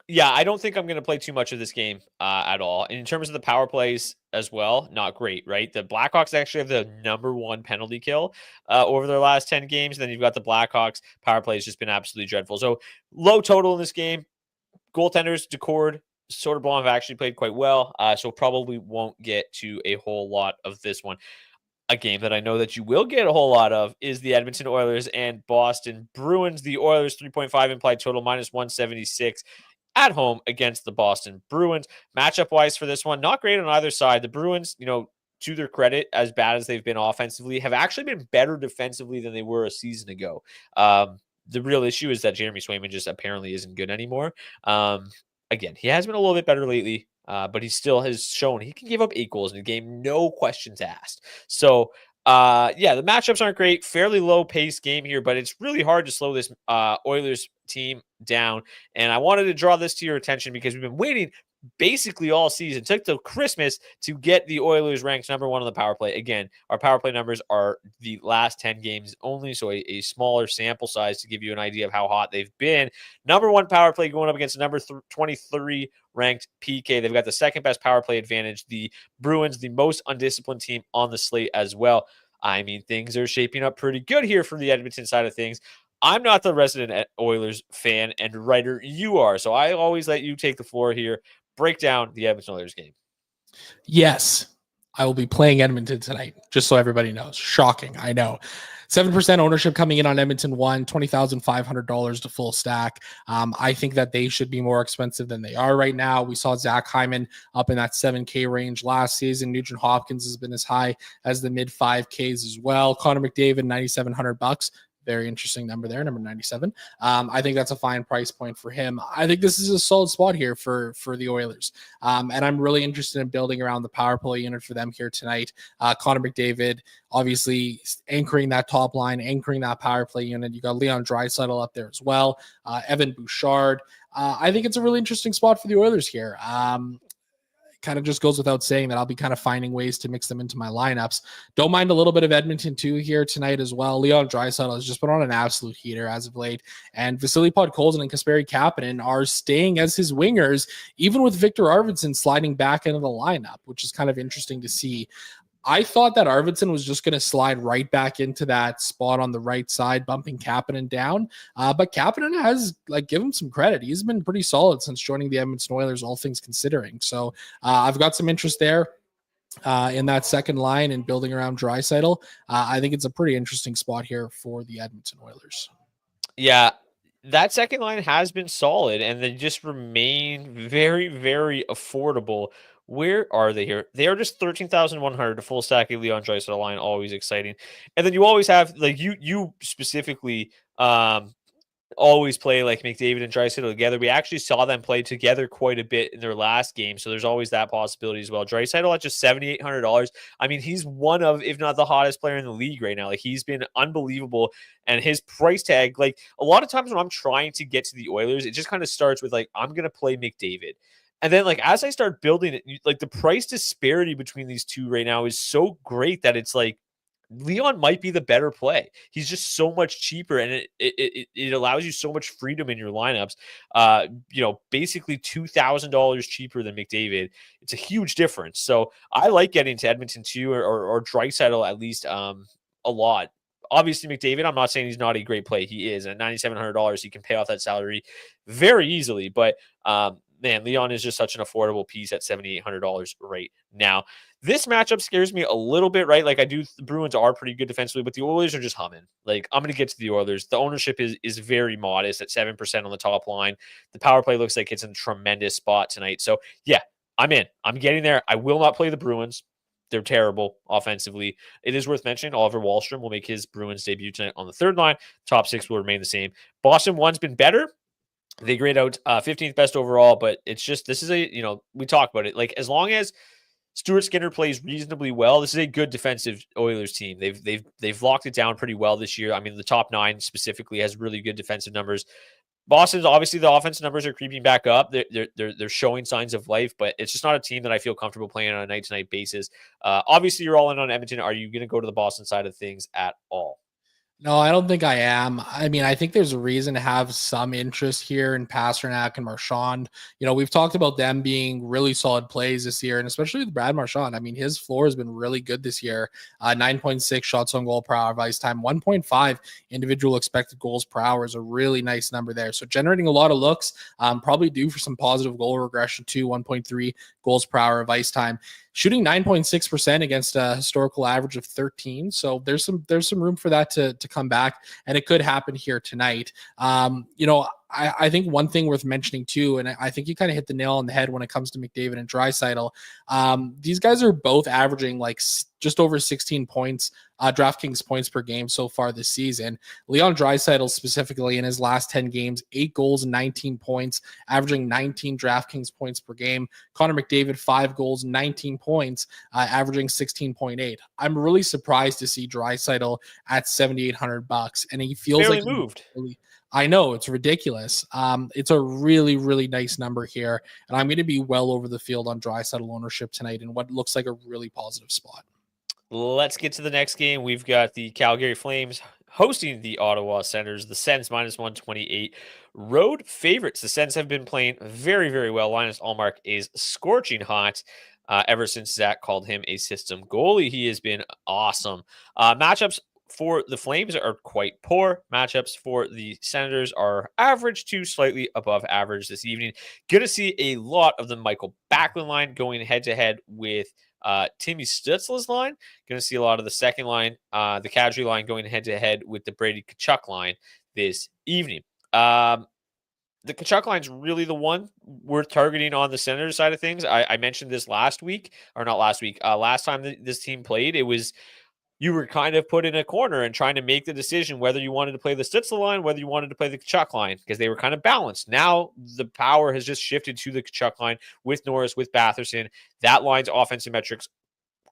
Yeah, I don't think I'm going to play too much of this game at all. And in terms of the power plays as well, not great, right? The Blackhawks actually have the #1 penalty kill over their last 10 games. And then you've got the Blackhawks power play has just been absolutely dreadful. So low total in this game. Goaltenders, Decord, Soderblom have actually played quite well. So probably won't get to a whole lot of this one. A game that I know that you will get a whole lot of is the Edmonton Oilers and Boston Bruins. The Oilers 3.5 implied total -176 at home against the Boston Bruins. Matchup wise for this one, not great on either side. The Bruins, to their credit, as bad as they've been offensively, have actually been better defensively than they were a season ago. The real issue is that Jeremy Swayman just apparently isn't good anymore. Again, he has been a little bit better lately, but he still has shown he can give up 8 goals in a game, no questions asked. So, the matchups aren't great. Fairly low pace game here, but it's really hard to slow this Oilers team down. And I wanted to draw this to your attention because we've been waiting basically all season. It took till Christmas to get the Oilers ranked #1 on the power play. Again, our power play numbers are the last 10 games only, so a smaller sample size to give you an idea of how hot they've been. #1 power play going up against number 23 ranked PK. They've got the second best power play advantage. The Bruins, the most undisciplined team on the slate as well. I mean, things are shaping up pretty good here for the Edmonton side of things. I'm not the resident Oilers fan and writer. You are. So I always let you take the floor here. Break down the Edmonton Oilers game. Yes, I will be playing Edmonton tonight, just so everybody knows. Shocking, I know. 7% ownership coming in on Edmonton 1, $20,500 to full stack. I think that they should be more expensive than they are right now. We saw Zach Hyman up in that 7K range last season. Nugent Hopkins has been as high as the mid 5Ks as well. Connor McDavid, $9,700. Very interesting number there, number 97. I think that's a fine price point for him. I think this is a solid spot here for the Oilers. And I'm really interested in building around the power play unit for them here tonight. Connor McDavid, obviously anchoring that top line, anchoring that power play unit. You got Leon Draisaitl up there as well. Evan Bouchard. I think it's a really interesting spot for the Oilers here. Kind of just goes without saying that I'll be kind of finding ways to mix them into my lineups. Don't mind a little bit of Edmonton too here tonight as well. Leon Draisaitl has just been on an absolute heater as of late, and Vasily Podkolzin and Kasperi Kapanen are staying as his wingers, even with Victor Arvidsson sliding back into the lineup, which is kind of interesting to see. I thought that Arvidsson was just going to slide right back into that spot on the right side, bumping Kapanen down. But Kapanen has, give him some credit. He's been pretty solid since joining the Edmonton Oilers, all things considering. So I've got some interest there in that second line and building around Draisaitl. I think it's a pretty interesting spot here for the Edmonton Oilers. Yeah, that second line has been solid, and they just remain very, very affordable. Where are they here? They are just 13,100 to full stack a Leon Draisaitl line, always exciting. And then you always have you specifically always play like McDavid and Draisaitl together. We actually saw them play together quite a bit in their last game, so there's always that possibility as well. Draisaitl at just $7,800. I mean, he's one of, if not the hottest player in the league right now. He's been unbelievable, and his price tag, a lot of times when I'm trying to get to the Oilers, it just kind of starts with I'm going to play McDavid. And then, like, as I start building it, like, the price disparity between these two right now is so great that it's like Leon might be the better play. He's just so much cheaper, and it allows you so much freedom in your lineups. Basically $2,000 cheaper than McDavid. It's a huge difference. So I like getting to Edmonton too, or Draisaitl at least a lot. Obviously, McDavid, I'm not saying he's not a great play. He is. At $9,700, he can pay off that salary very easily. But man, Leon is just such an affordable piece at $7,800 right now. This matchup scares me a little bit, right? Like, the Bruins are pretty good defensively, but the Oilers are just humming. Like, I'm going to get to the Oilers. The ownership is very modest at 7% on the top line. The power play looks like it's in a tremendous spot tonight. So yeah, I'm in. I'm getting there. I will not play the Bruins. They're terrible offensively. It is worth mentioning Oliver Wahlstrom will make his Bruins debut tonight on the third line. Top six will remain the same. Boston 1's been better. They grade out 15th best overall, but it's just, this is we talk about it. Like, as long as Stuart Skinner plays reasonably well, this is a good defensive Oilers team. They've locked it down pretty well this year. I mean, the top 9 specifically has really good defensive numbers. Boston's obviously, the offensive numbers are creeping back up. They're showing signs of life, but it's just not a team that I feel comfortable playing on a night-to-night basis. Obviously, you're all in on Edmonton. Are you going to go to the Boston side of things at all? No, I don't think I am. I mean, I think there's a reason to have some interest here in Pasternak and Marchand. We've talked about them being really solid plays this year, and especially with Brad Marchand. I mean, his floor has been really good this year. 9.6 shots on goal per hour of ice time, 1.5 individual expected goals per hour is a really nice number there. So generating a lot of looks, probably due for some positive goal regression too, 1.3 goals per hour of ice time. Shooting 9.6% against a historical average of 13. So there's some room for that to come back, and it could happen here tonight. I think one thing worth mentioning too, and I think you kind of hit the nail on the head when it comes to McDavid and Draisaitl. These guys are both averaging like just over 16 points, DraftKings points per game so far this season. Leon Draisaitl specifically in his last 10 games, 8 goals and 19 points, averaging 19 DraftKings points per game. Connor McDavid, 5 goals, 19 points, averaging 16.8. I'm really surprised to see Draisaitl at $7,800, and he feels barely like moved. I know, it's ridiculous. It's a really, really nice number here, and I'm going to be well over the field on Draisaitl ownership tonight in what looks like a really positive spot. Let's get to the next game. We've got the Calgary Flames hosting the Ottawa Senators. The Sens -128. Road favorites. The Sens have been playing very, very well. Linus Ullmark is scorching hot ever since Zach called him a system goalie. He has been awesome. Matchups for the Flames are quite poor. Matchups for the Senators are average to slightly above average this evening. Going to see a lot of the Michael Backlund line going head-to-head with Timmy Stützle's line. Going to see a lot of the second line, the Kadri line going head-to-head with the Brady Tkachuk line this evening. The Tkachuk line's really the one worth targeting on the Senators side of things. I mentioned this last week, or not last week. Last time this team played, you were kind of put in a corner and trying to make the decision whether you wanted to play the Stützle line, whether you wanted to play the Tkachuk line, because they were kind of balanced. Now the power has just shifted to the Tkachuk line with Norris, with Batherson. That line's offensive metrics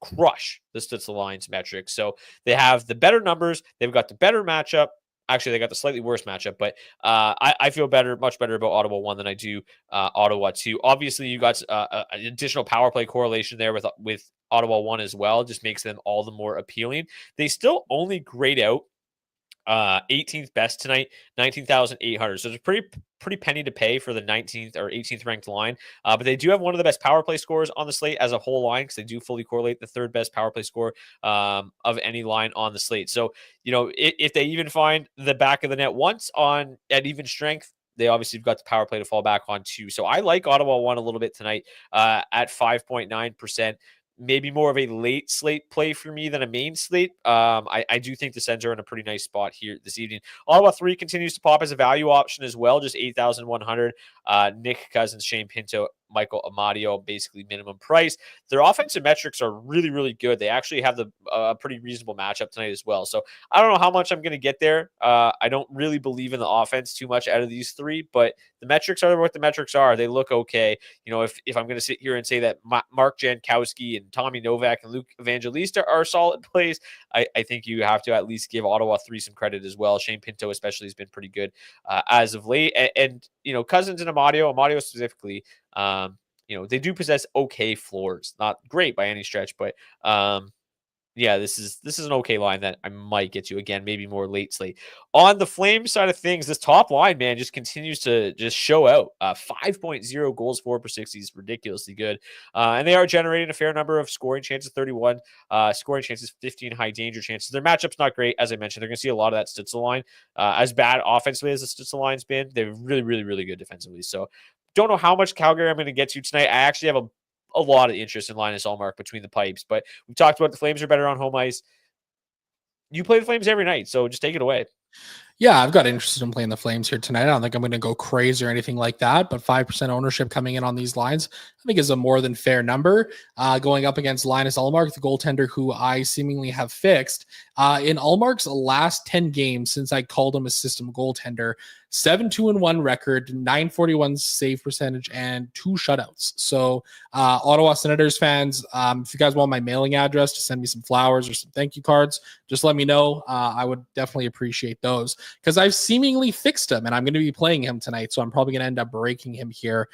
crush the Stützle line's metrics. So they have the better numbers. They've got the better matchup. Actually, they got the slightly worse matchup, but I feel much better about Ottawa 1 than I do Ottawa 2. Obviously, you got an additional power play correlation there with Ottawa 1 as well. Just makes them all the more appealing. They still only grade out 18th best tonight, 19,800. So it's a pretty penny to pay for the 19th or 18th ranked line. But they do have one of the best power play scores on the slate as a whole line, because they do fully correlate the third best power play score of any line on the slate. So, if they even find the back of the net once at even strength, they obviously have got the power play to fall back on too. So I like Ottawa 1 a little bit tonight at 5.9%. Maybe more of a late slate play for me than a main slate. I do think the Sens are in a pretty nice spot here this evening. Ottawa 3 continues to pop as a value option as well, just 8,100. Nick Cousins, Shane Pinto, Michael Amadio, basically minimum price. Their offensive metrics are really, really good. They actually have a pretty reasonable matchup tonight as well. So I don't know how much I'm going to get there. I don't really believe in the offense too much out of these three, but the metrics are what the metrics are. They look okay. If I'm going to sit here and say that Mark Jankowski and Tommy Novak and Luke Evangelista are solid plays, I think you have to at least give Ottawa 3 some credit as well. Shane Pinto especially has been pretty good as of late. And Cousins and Amadio specifically, they do possess okay floors, not great by any stretch, but yeah, this is an okay line that I might get you again, maybe more late slate. On the Flames side of things, this top line, man, just continues to just show out. 5.0 goals for per 60 is ridiculously good. And they are generating a fair number of scoring chances, 31, scoring chances, 15 high danger chances. Their matchup's not great, as I mentioned. They're going to see a lot of that Stützle line. As bad offensively as the Stützle line's been, they're really, really, really good defensively. So don't know how much Calgary I'm going to get to tonight. I actually have a lot of interest in Linus Ullmark between the pipes, but we talked about the Flames are better on home ice. You play the Flames every night, so just take it away. Yeah, I've got interest in playing the Flames here tonight. I don't think I'm going to go crazy or anything like that, but 5% ownership coming in on these lines, I think is a more than fair number. Going up against Linus Ullmark, the goaltender who I seemingly have fixed. In Ullmark's last 10 games since I called him a system goaltender, 7-2-1 record, 941 save percentage, and 2 shutouts. So, Ottawa Senators fans, if you guys want my mailing address to send me some flowers or some thank you cards, just let me know. I would definitely appreciate those because I've seemingly fixed him and I'm going to be playing him tonight. So I'm probably going to end up breaking him here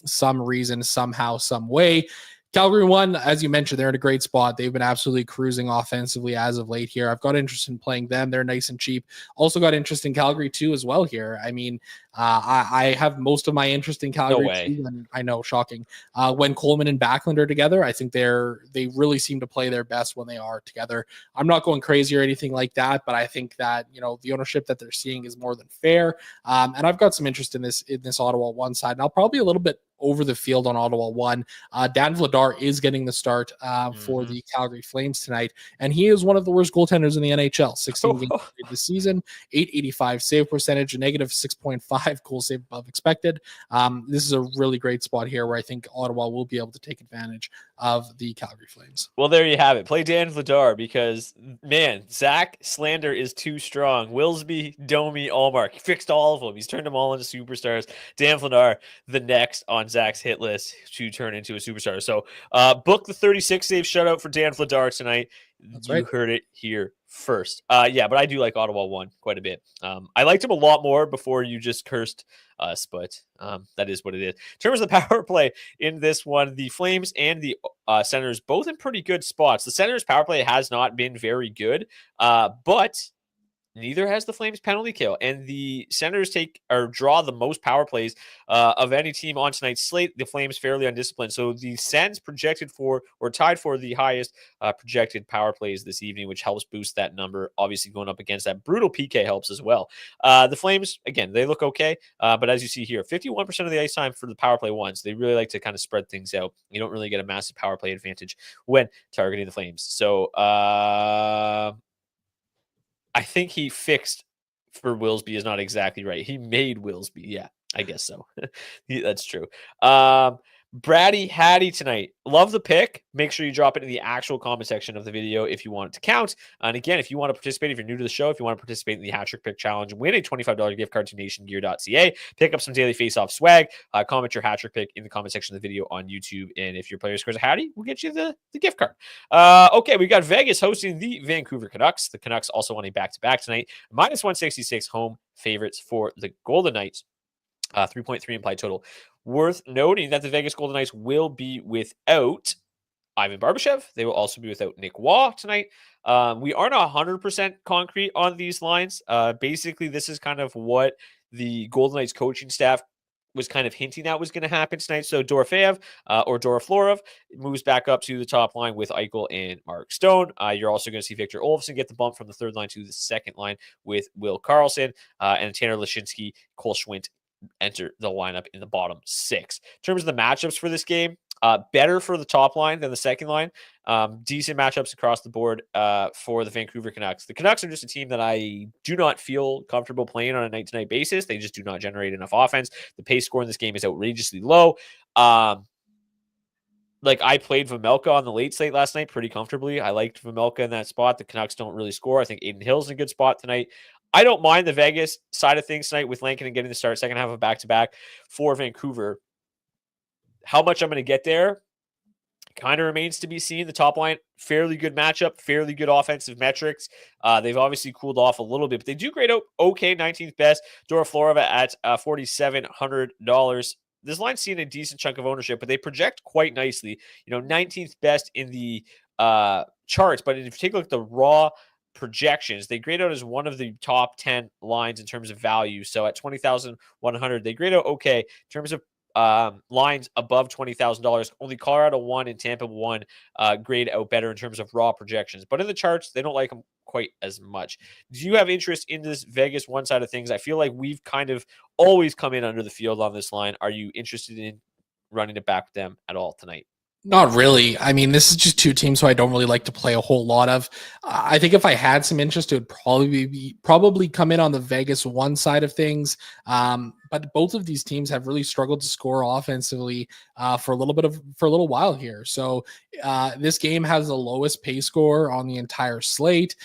some reason, somehow, some way. Calgary won, as you mentioned, they're in a great spot. They've been absolutely cruising offensively as of late here. I've got interest in playing them. They're nice and cheap. Also got interest in Calgary too as well here. I mean, I have most of my interest in Calgary too, and I know, shocking. When Coleman and Backlund are together, I think they really seem to play their best when they are together. I'm not going crazy or anything like that, but I think that the ownership that they're seeing is more than fair. And I've got some interest in this Ottawa one side, and I'll probably a little bit over the field on Ottawa one. Dan Vladar is getting the start for the Calgary Flames tonight, and he is one of the worst goaltenders in the NHL. 16 games this season, 885 save percentage, a negative 6.5 goal save above expected. This is a really great spot here where I think Ottawa will be able to take advantage of the Calgary Flames. Well, there you have it. Play Dan Vladar because, man, Zach slander is too strong. Willsby, Domi, Ullmark. He fixed all of them. He's turned them all into superstars. Dan Vladar, the next on Zach's hit list to turn into a superstar. So book the 36 save shutout for Dan Vladar tonight. That's you right. heard it here first. Yeah, but I do like Ottawa one quite a bit. I liked him a lot more before you just cursed us, but that is what it is. In terms of the power play in this one, the Flames and the Senators both in pretty good spots. The Senators power play has not been very good, but neither has the Flames penalty kill. And the Senators draw the most power plays of any team on tonight's slate. The Flames fairly undisciplined. So the Sens projected for or tied for the highest projected power plays this evening, which helps boost that number. Obviously, going up against that brutal PK helps as well. The Flames, again, they look okay. But as you see here, 51% of the ice time for the power play ones. They really like to kind of spread things out. You don't really get a massive power play advantage when targeting the Flames. So, I think he fixed for Willsby is not exactly right. He made Willsby. Yeah, I guess so. That's true. Braddy Hattie tonight. Love the pick. Make sure you drop it in the actual comment section of the video if you want it to count. And again, if you want to participate, if you're new to the show, if you want to participate in the Hat Trick Pick Challenge, win a $25 gift card to nationgear.ca. Pick up some daily Faceoff swag. Comment your Hat Trick pick in the comment section of the video on YouTube. And if your player scores a Hattie, we'll get you the gift card. Okay, we got Vegas hosting the Vancouver Canucks. The Canucks also won a back-to-back tonight. Minus 166 home favorites for the Golden Knights. 3.3 implied total. Worth noting that the Vegas Golden Knights will be without Ivan Barbashev. They will also be without Nick Waugh tonight. We aren't 100% concrete on these lines. Basically, this is kind of what the Golden Knights coaching staff was kind of hinting at was going to happen tonight. So Dorofeyev or Doroflorov moves back up to the top line with Eichel and Mark Stone. You're also going to see Victor Olofsson get the bump from the third line to the second line with Will Karlsson and Tanner Lashinsky, Cole Schwindt enter the lineup in the bottom six. In terms of the matchups for this game, better for the top line than the second line. Decent matchups across the board for the Vancouver Canucks. The Canucks are just a team that I do not feel comfortable playing on a night-to-night basis. They just do not generate enough offense. The pace score in this game is outrageously low. I played Vejmelka on the late slate last night pretty comfortably. I liked Vejmelka in that spot. The Canucks don't really score. I think Aiden Hill's in a good spot tonight. I don't mind the Vegas side of things tonight with Lankin and getting the start, second half of back-to-back for Vancouver. How much I'm going to get there kind of remains to be seen. The top line, fairly good matchup, fairly good offensive metrics. They've obviously cooled off a little bit, but they do grade out okay, 19th best. Doroflorov at $4,700. this line's seen a decent chunk of ownership, but they project quite nicely. 19th best in the charts, but if you take a look at the raw projections, they grade out as one of the top 10 lines in terms of value. So at 20,100, they grade out okay in terms of lines above $20,000. Only Colorado 1 and Tampa 1 grade out better in terms of raw projections. But in the charts, they don't like them quite as much. Do you have interest in this Vegas one side of things? I feel like we've kind of always come in under the field on this line. Are you interested in running it back with them at all tonight? Not really. I mean, this is just two teams who I don't really like to play a whole lot of. I think if I had some interest, it would probably come in on the Vegas one side of things. But both of these teams have really struggled to score offensively for a little while here. So this game has the lowest pace score on the entire slate.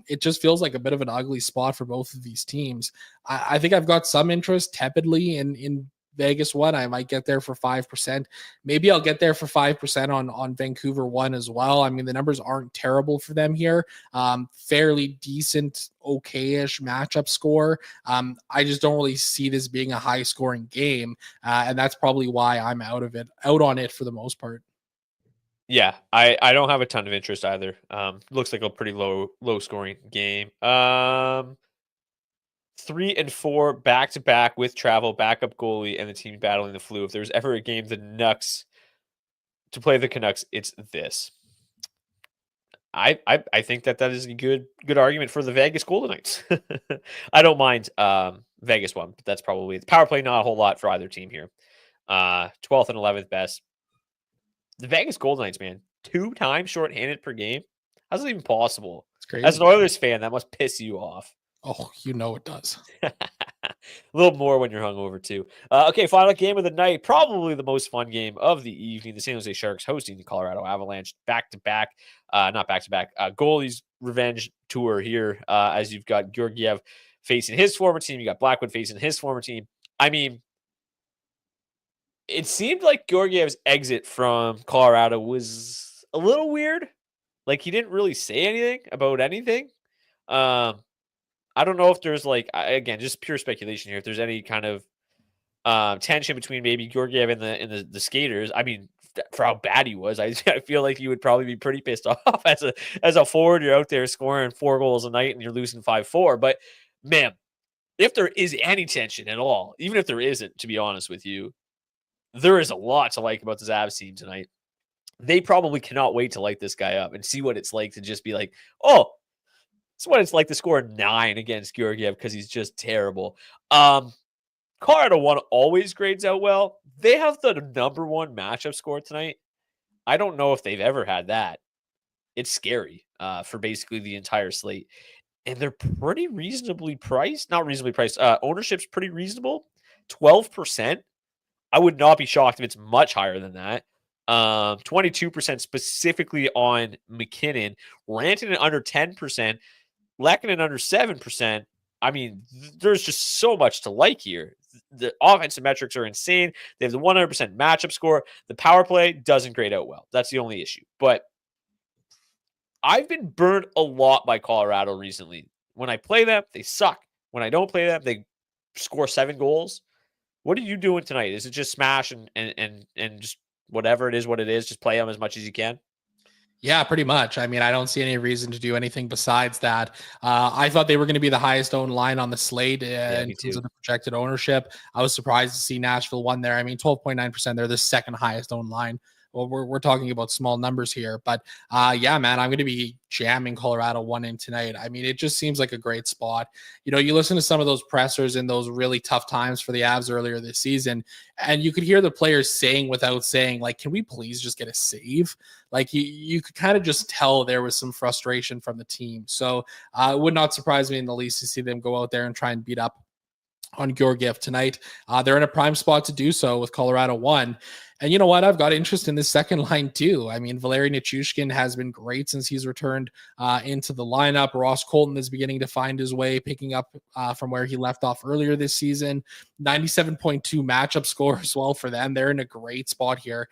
It just feels like a bit of an ugly spot for both of these teams. I think I've got some interest tepidly in Vegas one. I might get there for 5%. Maybe I'll get there for 5% on Vancouver one as well. I mean, the numbers aren't terrible for them here. Fairly decent, okay-ish matchup score. I just don't really see this being a high scoring game. And that's probably why I'm out on it for the most part. Yeah, I don't have a ton of interest either. Looks like a pretty low scoring game. 3 and 4 back to back with travel, backup goalie, and the team battling the flu. If there's ever a game to play the Canucks, it's this. I think that is a good argument for the Vegas Golden Knights. I don't mind Vegas one, but that's probably the power play. Not a whole lot for either team here. 12th and 11th best. The Vegas Golden Knights, man, 2 times shorthanded per game. How's it even possible? It's crazy. As an Oilers fan, that must piss you off. Oh, it does. A little more when you're hungover too. Okay, final game of the night. Probably the most fun game of the evening. The San Jose Sharks hosting the Colorado Avalanche back-to-back. Not back-to-back. Goalies revenge tour here as you've got Georgiev facing his former team. You got Blackwood facing his former team. I mean, it seemed like Georgiev's exit from Colorado was a little weird. Like, he didn't really say anything about anything. I don't know if there's again, just pure speculation here. If there's any kind of tension between maybe Georgiev and the skaters. I mean, for how bad he was, I feel like you would probably be pretty pissed off as a forward. You're out there scoring 4 goals a night and you're losing 5-4. But man, if there is any tension at all, even if there isn't, to be honest with you, there is a lot to like about this Avs team tonight. They probably cannot wait to light this guy up and see what it's like to just be like, oh, it's what it's like to score 9 against Georgiev because he's just terrible. Colorado 1 always grades out well. They have the number 1 matchup score tonight. I don't know if they've ever had that. It's scary for basically the entire slate. And they're pretty reasonably priced. Not reasonably priced. Ownership's pretty reasonable. 12%. I would not be shocked if it's much higher than that. 22% specifically on McKinnon. Rantanen under 10%. Lehkonen under 7%. I mean, there's just so much to like here. The offensive metrics are insane. They have the 100% matchup score. The power play doesn't grade out well. That's the only issue. But I've been burned a lot by Colorado recently. When I play them, they suck. When I don't play them, they score 7 goals. What are you doing tonight? Is it just smash and just whatever it is, what it is, just play them as much as you can? Yeah, pretty much. I mean, I don't see any reason to do anything besides that. I thought they were going to be the highest owned line on the slate in terms of the projected ownership. I was surprised to see Nashville won there. I mean, 12.9%. They're the second highest owned line. Well, we're talking about small numbers here, but yeah, man, I'm going to be jamming Colorado 1 in tonight. I mean, it just seems like a great spot. You listen to some of those pressers in those really tough times for the Avs earlier this season, and you could hear the players saying without saying, like, can we please just get a save? Like, you could kind of just tell there was some frustration from the team. So it would not surprise me in the least to see them go out there and try and beat up on Georgiev tonight. They're in a prime spot to do so with Colorado 1. And you know what? I've got interest in this second line too. I mean, Valeri Nichushkin has been great since he's returned into the lineup. Ross Colton is beginning to find his way, picking up from where he left off earlier this season. 97.2 matchup score as well for them. They're in a great spot here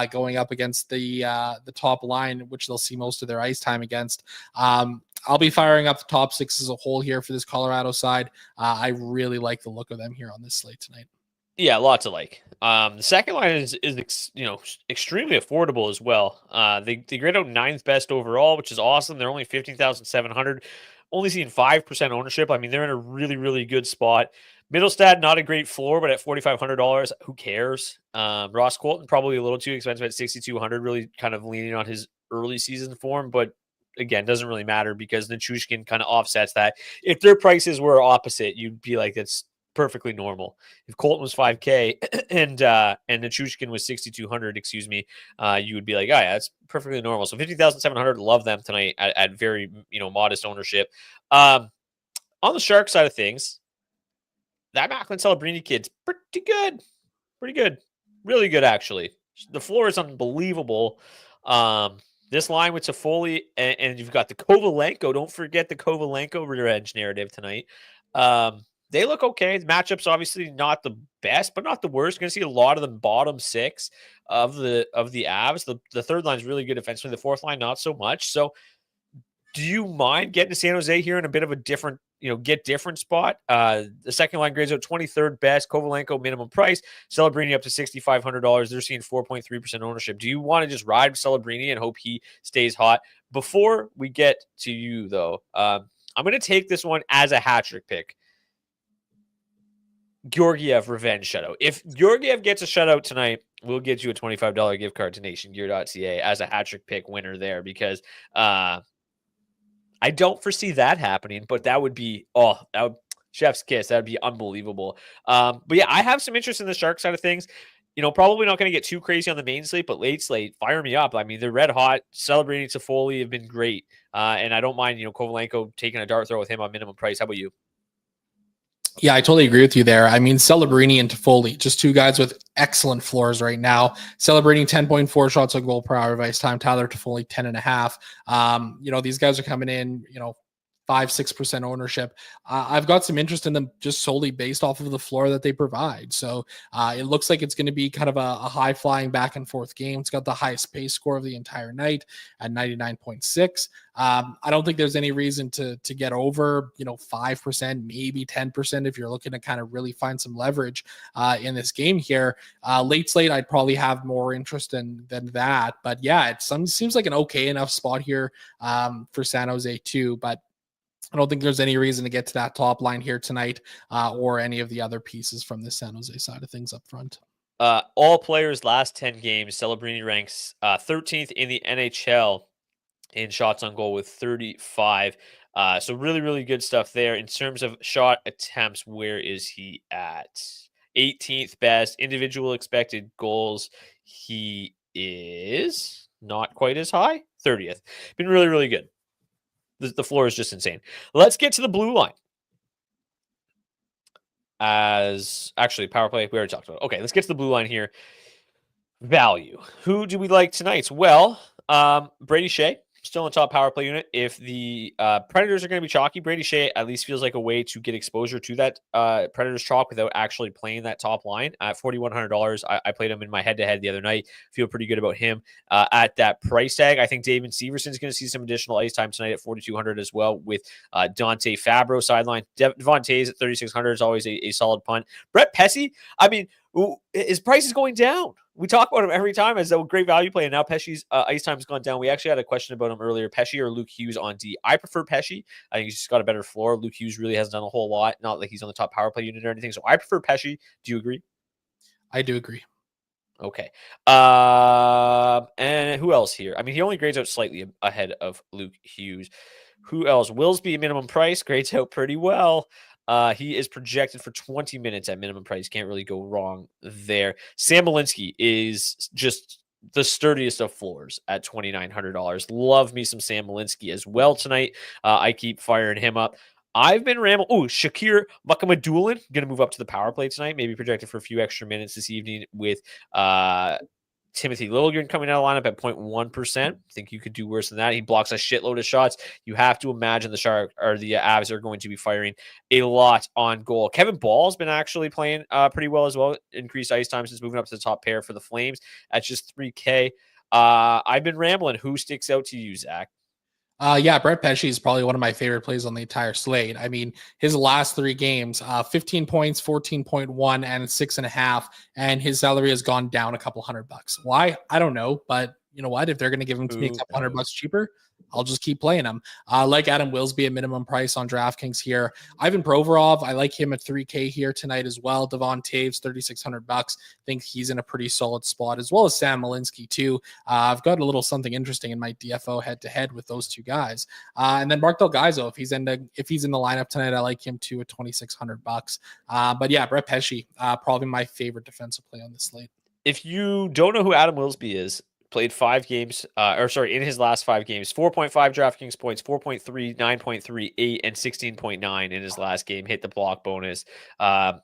going up against the top line, which they'll see most of their ice time against. I'll be firing up the top 6 as a whole here for this Colorado side. I really like the look of them here on this slate tonight. Yeah, lots to like. The second line is extremely affordable as well. They grade out ninth best overall, which is awesome. They're only 15,700, only seeing 5% ownership. I mean, they're in a really, really good spot. Middlestad, not a great floor, but at $4,500, who cares? Ross Colton, probably a little too expensive at 6,200, really kind of leaning on his early season form, but again, doesn't really matter because Nichushkin kind of offsets that. If their prices were opposite, you'd be like, that's perfectly normal. If Colton was 5K and Nichushkin was 6,200, excuse me, you would be like, oh yeah, that's perfectly normal. So 50,700, love them tonight at very modest ownership. On the Shark side of things, that Macklin Celebrini kid's pretty good, really good actually. The floor is unbelievable. This line with Toffoli and you've got the Kovalenko. Don't forget the Kovalenko rear edge narrative tonight. They look okay. The matchup's obviously not the best, but not the worst. Going to see a lot of the bottom six of the Avs. The third line's really good defensively. The fourth line, not so much. So do you mind getting to San Jose here in a bit of a different, get different spot? The second line grades out 23rd best. Kovalenko minimum price. Celebrini up to $6,500. They're seeing 4.3% ownership. Do you want to just ride Celebrini and hope he stays hot? Before we get to you, though, I'm going to take this one as a hat trick pick. Georgiev revenge shutout. If Georgiev gets a shutout tonight, we'll get you a $25 gift card to nationgear.ca as a hat trick pick winner there because I don't foresee that happening, but that would be chef's kiss. That would be unbelievable. But yeah, I have some interest in the Shark side of things. Probably not going to get too crazy on the main slate, but late slate, fire me up. I mean, they're red hot. Celebrating Toffoli have been great. And I don't mind, Kovalenko taking a dart throw with him on minimum price. How about you? Yeah, I totally agree with you there. I mean, Celebrini and Toffoli, just two guys with excellent floors right now. Celebrini 10.4 shots on goal per hour of ice time. Tyler Toffoli 10.5. These guys are coming in, 5-6% ownership. I've got some interest in them just solely based off of the floor that they provide. So it looks like it's going to be kind of a high flying back and forth game. It's got the highest pace score of the entire night at 99.6. I don't think there's any reason to get over, 5%, maybe 10% if you're looking to kind of really find some leverage in this game here. Late slate, I'd probably have more interest than that. But yeah, it seems like an okay enough spot here for San Jose too. But I don't think there's any reason to get to that top line here tonight or any of the other pieces from the San Jose side of things up front. All players last 10 games, Celebrini ranks 13th in the NHL in shots on goal with 35. So really, really good stuff there. In terms of shot attempts, where is he at? 18th best. Individual expected goals, he is not quite as high. 30th. Been really, really good. The floor is just insane. Let's get to the blue line. As actually power play, we already talked about it. Okay, let's get to the blue line here. Value. Who do we like tonight? Well, Brady Shea, still in top power play unit. If the Predators are going to be chalky, Brady Shea at least feels like a way to get exposure to that Predators chalk without actually playing that top line. At $4,100, I played him in my head-to-head the other night. Feel pretty good about him at that price tag. I think David Severson is going to see some additional ice time tonight at $4,200 as well with Dante Fabro sideline. Devon Toews at $3,600 is always a solid punt. Brett Pesce, I mean, his price is going down. We talk about him every time as a great value play, and now Pesce's ice time has gone down. We actually had a question about him earlier, Pesce or Luke Hughes on D. I prefer Pesce. I think he's just got a better floor. Luke Hughes really hasn't done a whole lot. Not like he's on the top power play unit or anything. So I prefer Pesce. Do you agree? I do agree. Okay. And who else here? I mean, he only grades out slightly ahead of Luke Hughes. Who else? Willsby minimum price grades out pretty well. He is projected for 20 minutes at minimum price. Can't really go wrong there. Sam Malinsky is just the sturdiest of floors at $2,900. Love me some Sam Malinsky as well tonight. I keep firing him up. I've been rambling. Oh, Shakir Mukhamadullin going to move up to the power play tonight. Maybe projected for a few extra minutes this evening with Timothy Liljegren coming out of the lineup at 0.1%. I think you could do worse than that. He blocks a shitload of shots. You have to imagine the Shark or the Avs are going to be firing a lot on goal. Kevin Ball's been actually playing pretty well as well. Increased ice time since moving up to the top pair for the Flames at just $3K. I've been rambling. Who sticks out to you, Zach? Yeah, Brett Pesci is probably one of my favorite plays on the entire slate. I mean, his last 3 games, 15 points, 14.1, and 6.5, and his salary has gone down a couple $100. Why? I don't know, but you know what? If they're going to give him to me a Who couple $100 knows? cheaper, I'll just keep playing him. Like Adam Wilsby at minimum price on DraftKings here. Ivan Provorov, I like him at 3K here tonight as well. Devon Taves, $3,600. Think he's in a pretty solid spot, as well as Sam Malinsky too. I've got a little something interesting in my DFO head to head with those two guys. And then Mark Del Gaizo, if he's in the lineup tonight, I like him too at $2,600. But yeah, Brett Pesci, probably my favorite defensive play on this slate. If you don't know who Adam Wilsby is, played 5 games, in his last 5 games, 4.5 DraftKings points, 4.3, 9.3, 8, and 16.9 in his last game. Hit the block bonus.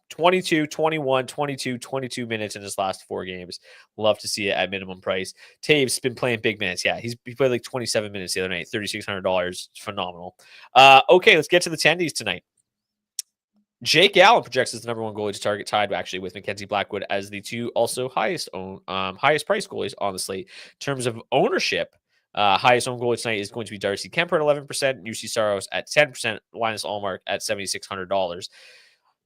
22, 21, 22, 22 minutes in his last 4 games. Love to see it at minimum price. Taves been playing big minutes. Yeah, he played like 27 minutes the other night, $3,600. Phenomenal. Okay, let's get to the tendies tonight. Jake Allen projects as the number 1 goalie to target, tied actually with Mackenzie Blackwood as the 2 also highest price goalies on the slate. In terms of ownership, highest owned goalie tonight is going to be Darcy Kemper at 11%, UC Saros at 10%, Linus Allmark at $7,600.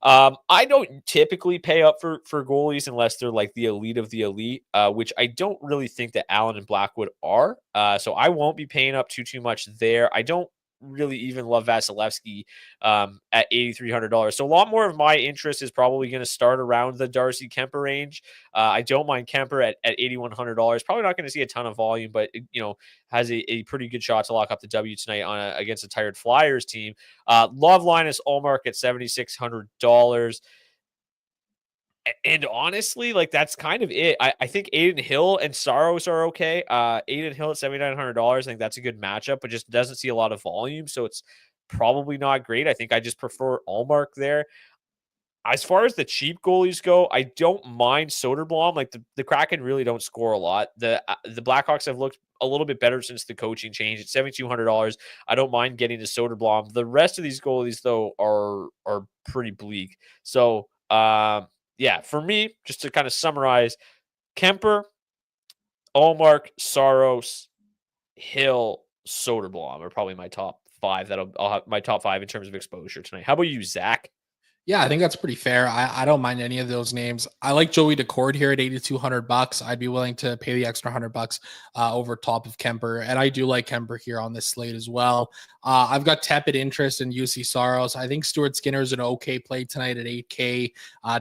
I don't typically pay up for goalies unless they're like the elite of the elite, which I don't really think that Allen and Blackwood are. So I won't be paying up too much there. I don't really even love Vasilevsky at $8,300. So a lot more of my interest is probably going to start around the Darcy Kemper range. I don't mind Kemper at $8,100. Probably not going to see a ton of volume, but has a pretty good shot to lock up the W tonight against a tired Flyers team. Love Linus Allmark at $7,600. And honestly, like that's kind of it. I think Aiden Hill and Saros are okay. Aiden Hill at $7,900. I think that's a good matchup, but just doesn't see a lot of volume, so it's probably not great. I think I just prefer Allmark there. As far as the cheap goalies go, I don't mind Soderblom. Like the Kraken really don't score a lot. The Blackhawks have looked a little bit better since the coaching change. At $7,200, I don't mind getting to Soderblom. The rest of these goalies though are pretty bleak. So yeah, for me, just to kind of summarize, Kemper, Allmark, Saros, Hill, Soderblom are probably my top 5. I'll have my top 5 in terms of exposure tonight. How about you, Zach? Yeah, I think that's pretty fair. I don't mind any of those names. I like Joey Decord here at $8,200. I'd be willing to pay the extra $100 over top of Kemper, and I do like Kemper here on this slate as well. I've got tepid interest in UC Saros. I think Stuart Skinner is an okay play tonight at 8K.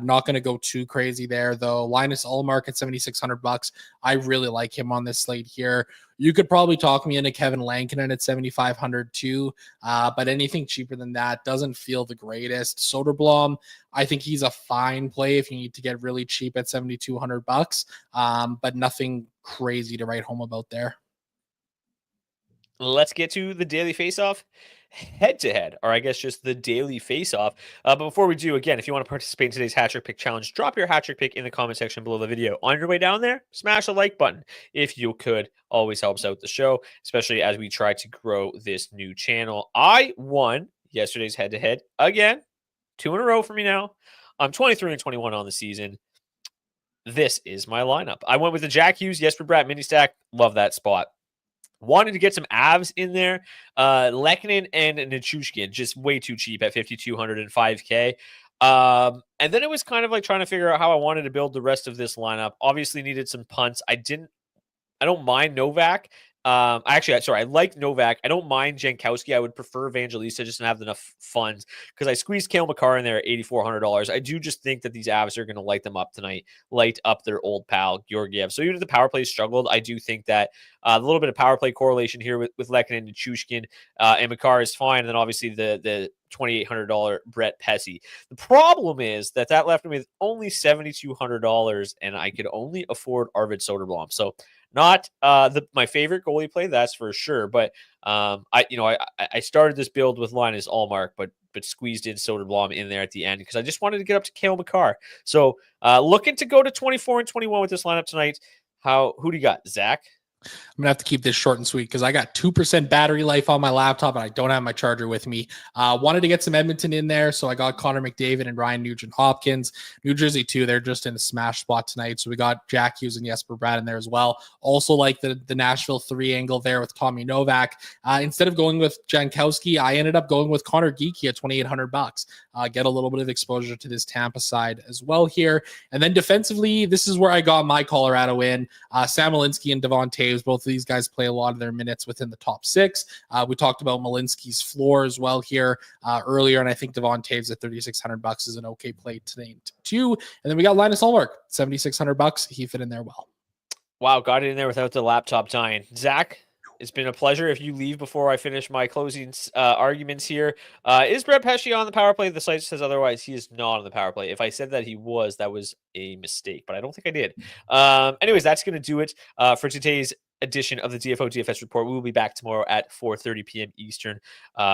Not going to go too crazy there though. Linus Allmark at $7,600. I really like him on this slate here. You could probably talk me into Kevin Lankinen at $7,500 too, but anything cheaper than that doesn't feel the greatest. Soderblom, I think he's a fine play if you need to get really cheap at $7,200, but nothing crazy to write home about there. Let's get to the daily face-off head-to-head, or I guess just the daily face-off. But before we do, again, if you want to participate in today's hat trick pick challenge, drop your hat trick pick in the comment section below the video. On your way down there, smash the like button if you could. Always helps out the show, especially as we try to grow this new channel. I won yesterday's head-to-head again, 2 in a row for me now. I'm 23-21 on the season. This is my lineup. I went with the Jack Hughes, Jesper Bratt mini stack. Love that spot. Wanted to get some Avs in there. Lehkonen and Nichushkin, just way too cheap at $5,200 and $5K. And then it was kind of like trying to figure out how I wanted to build the rest of this lineup. Obviously needed some punts. I don't mind Novak. I like Novak. I don't mind Jankowski. I would prefer Evangelista just to have enough funds because I squeezed Cale Makar in there at $8,400. I do just think that these Avs are going to light them up tonight, light up their old pal Georgiev. So even if the power play struggled, I do think that a little bit of power play correlation here with Lehkonen and Chushkin and Makar is fine. And then obviously the $2,800 Brett Pesci. The problem is that left me with only $7,200 and I could only afford Arvid Soderblom. So not my favorite goalie play, that's for sure. But I started this build with Linus Allmark, but squeezed in Soderblom in there at the end because I just wanted to get up to Cale Makar. So looking to go to 24 and 21 with this lineup tonight. Who do you got, Zach? I'm gonna have to keep this short and sweet because I got 2% battery life on my laptop and I don't have my charger with me. Wanted to get some Edmonton in there, so I got Connor McDavid and Ryan Nugent-Hopkins. New Jersey too, they're just in a smash spot tonight, so we got Jack Hughes and Jesper Bratt in there as well. Also like the Nashville 3 angle there with Tommy Novak. Instead of going with Jankowski, I ended up going with Connor Geekie at $2,800. Get a little bit of exposure to this Tampa side as well here. And then defensively, this is where I got my Colorado in. Sam Malinsky and Devon Toews, both of these guys play a lot of their minutes within the top 6. We talked about Malinsky's floor as well here earlier, and I think Devon Toews at $3,600 is an okay play today too. And then we got Linus Ullmark, $7,600. He fit in there well. Wow, got it in there without the laptop dying. Zach, it's been a pleasure. If you leave before I finish my closing arguments here, is Brett Pesce on the power play? The site says otherwise. He is not on the power play. If I said that he was, that was a mistake, but I don't think I did. Anyways, that's going to do it for today's edition of the DFO DFS report. We will be back tomorrow at 4:30 p.m. Eastern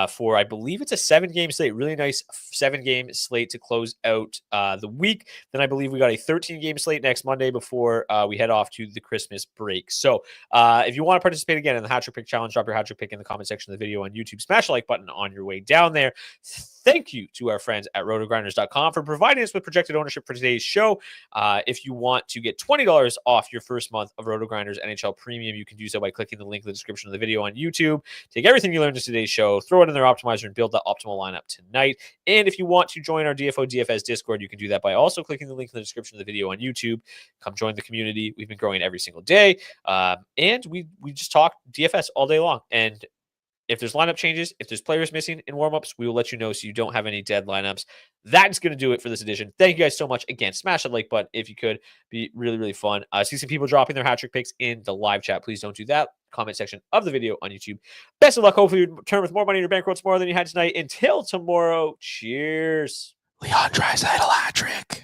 for, I believe it's a 7-game slate. Really nice 7-game slate to close out the week. Then I believe we got a 13-game slate next Monday before we head off to the Christmas break. So if you want to participate again in the Hat Trick Pick Challenge, drop your Hat Trick Pick in the comment section of the video on YouTube. Smash the like button on your way down there. Thank you to our friends at rotogrinders.com for providing us with projected ownership for today's show. If you want to get $20 off your first month of RotoGrinders NHL Premium, you can do so by clicking the link in the description of the video on YouTube. Take everything you learned in today's show, throw it in their optimizer, and build that optimal lineup tonight. And if you want to join our DFO DFS Discord, you can do that by also clicking the link in the description of the video on YouTube. Come join the community. We've been growing every single day. And we just talk DFS all day long. And if there's lineup changes, if there's players missing in warmups, we will let you know so you don't have any dead lineups. That's going to do it for this edition. Thank you guys so much. Again, smash that like button if you could. Be really, really fun. I see some people dropping their hat trick picks in the live chat. Please don't do that. Comment section of the video on YouTube. Best of luck. Hopefully you return with more money in your bankroll tomorrow than you had tonight. Until tomorrow, cheers. Leon Draisaitl hat trick.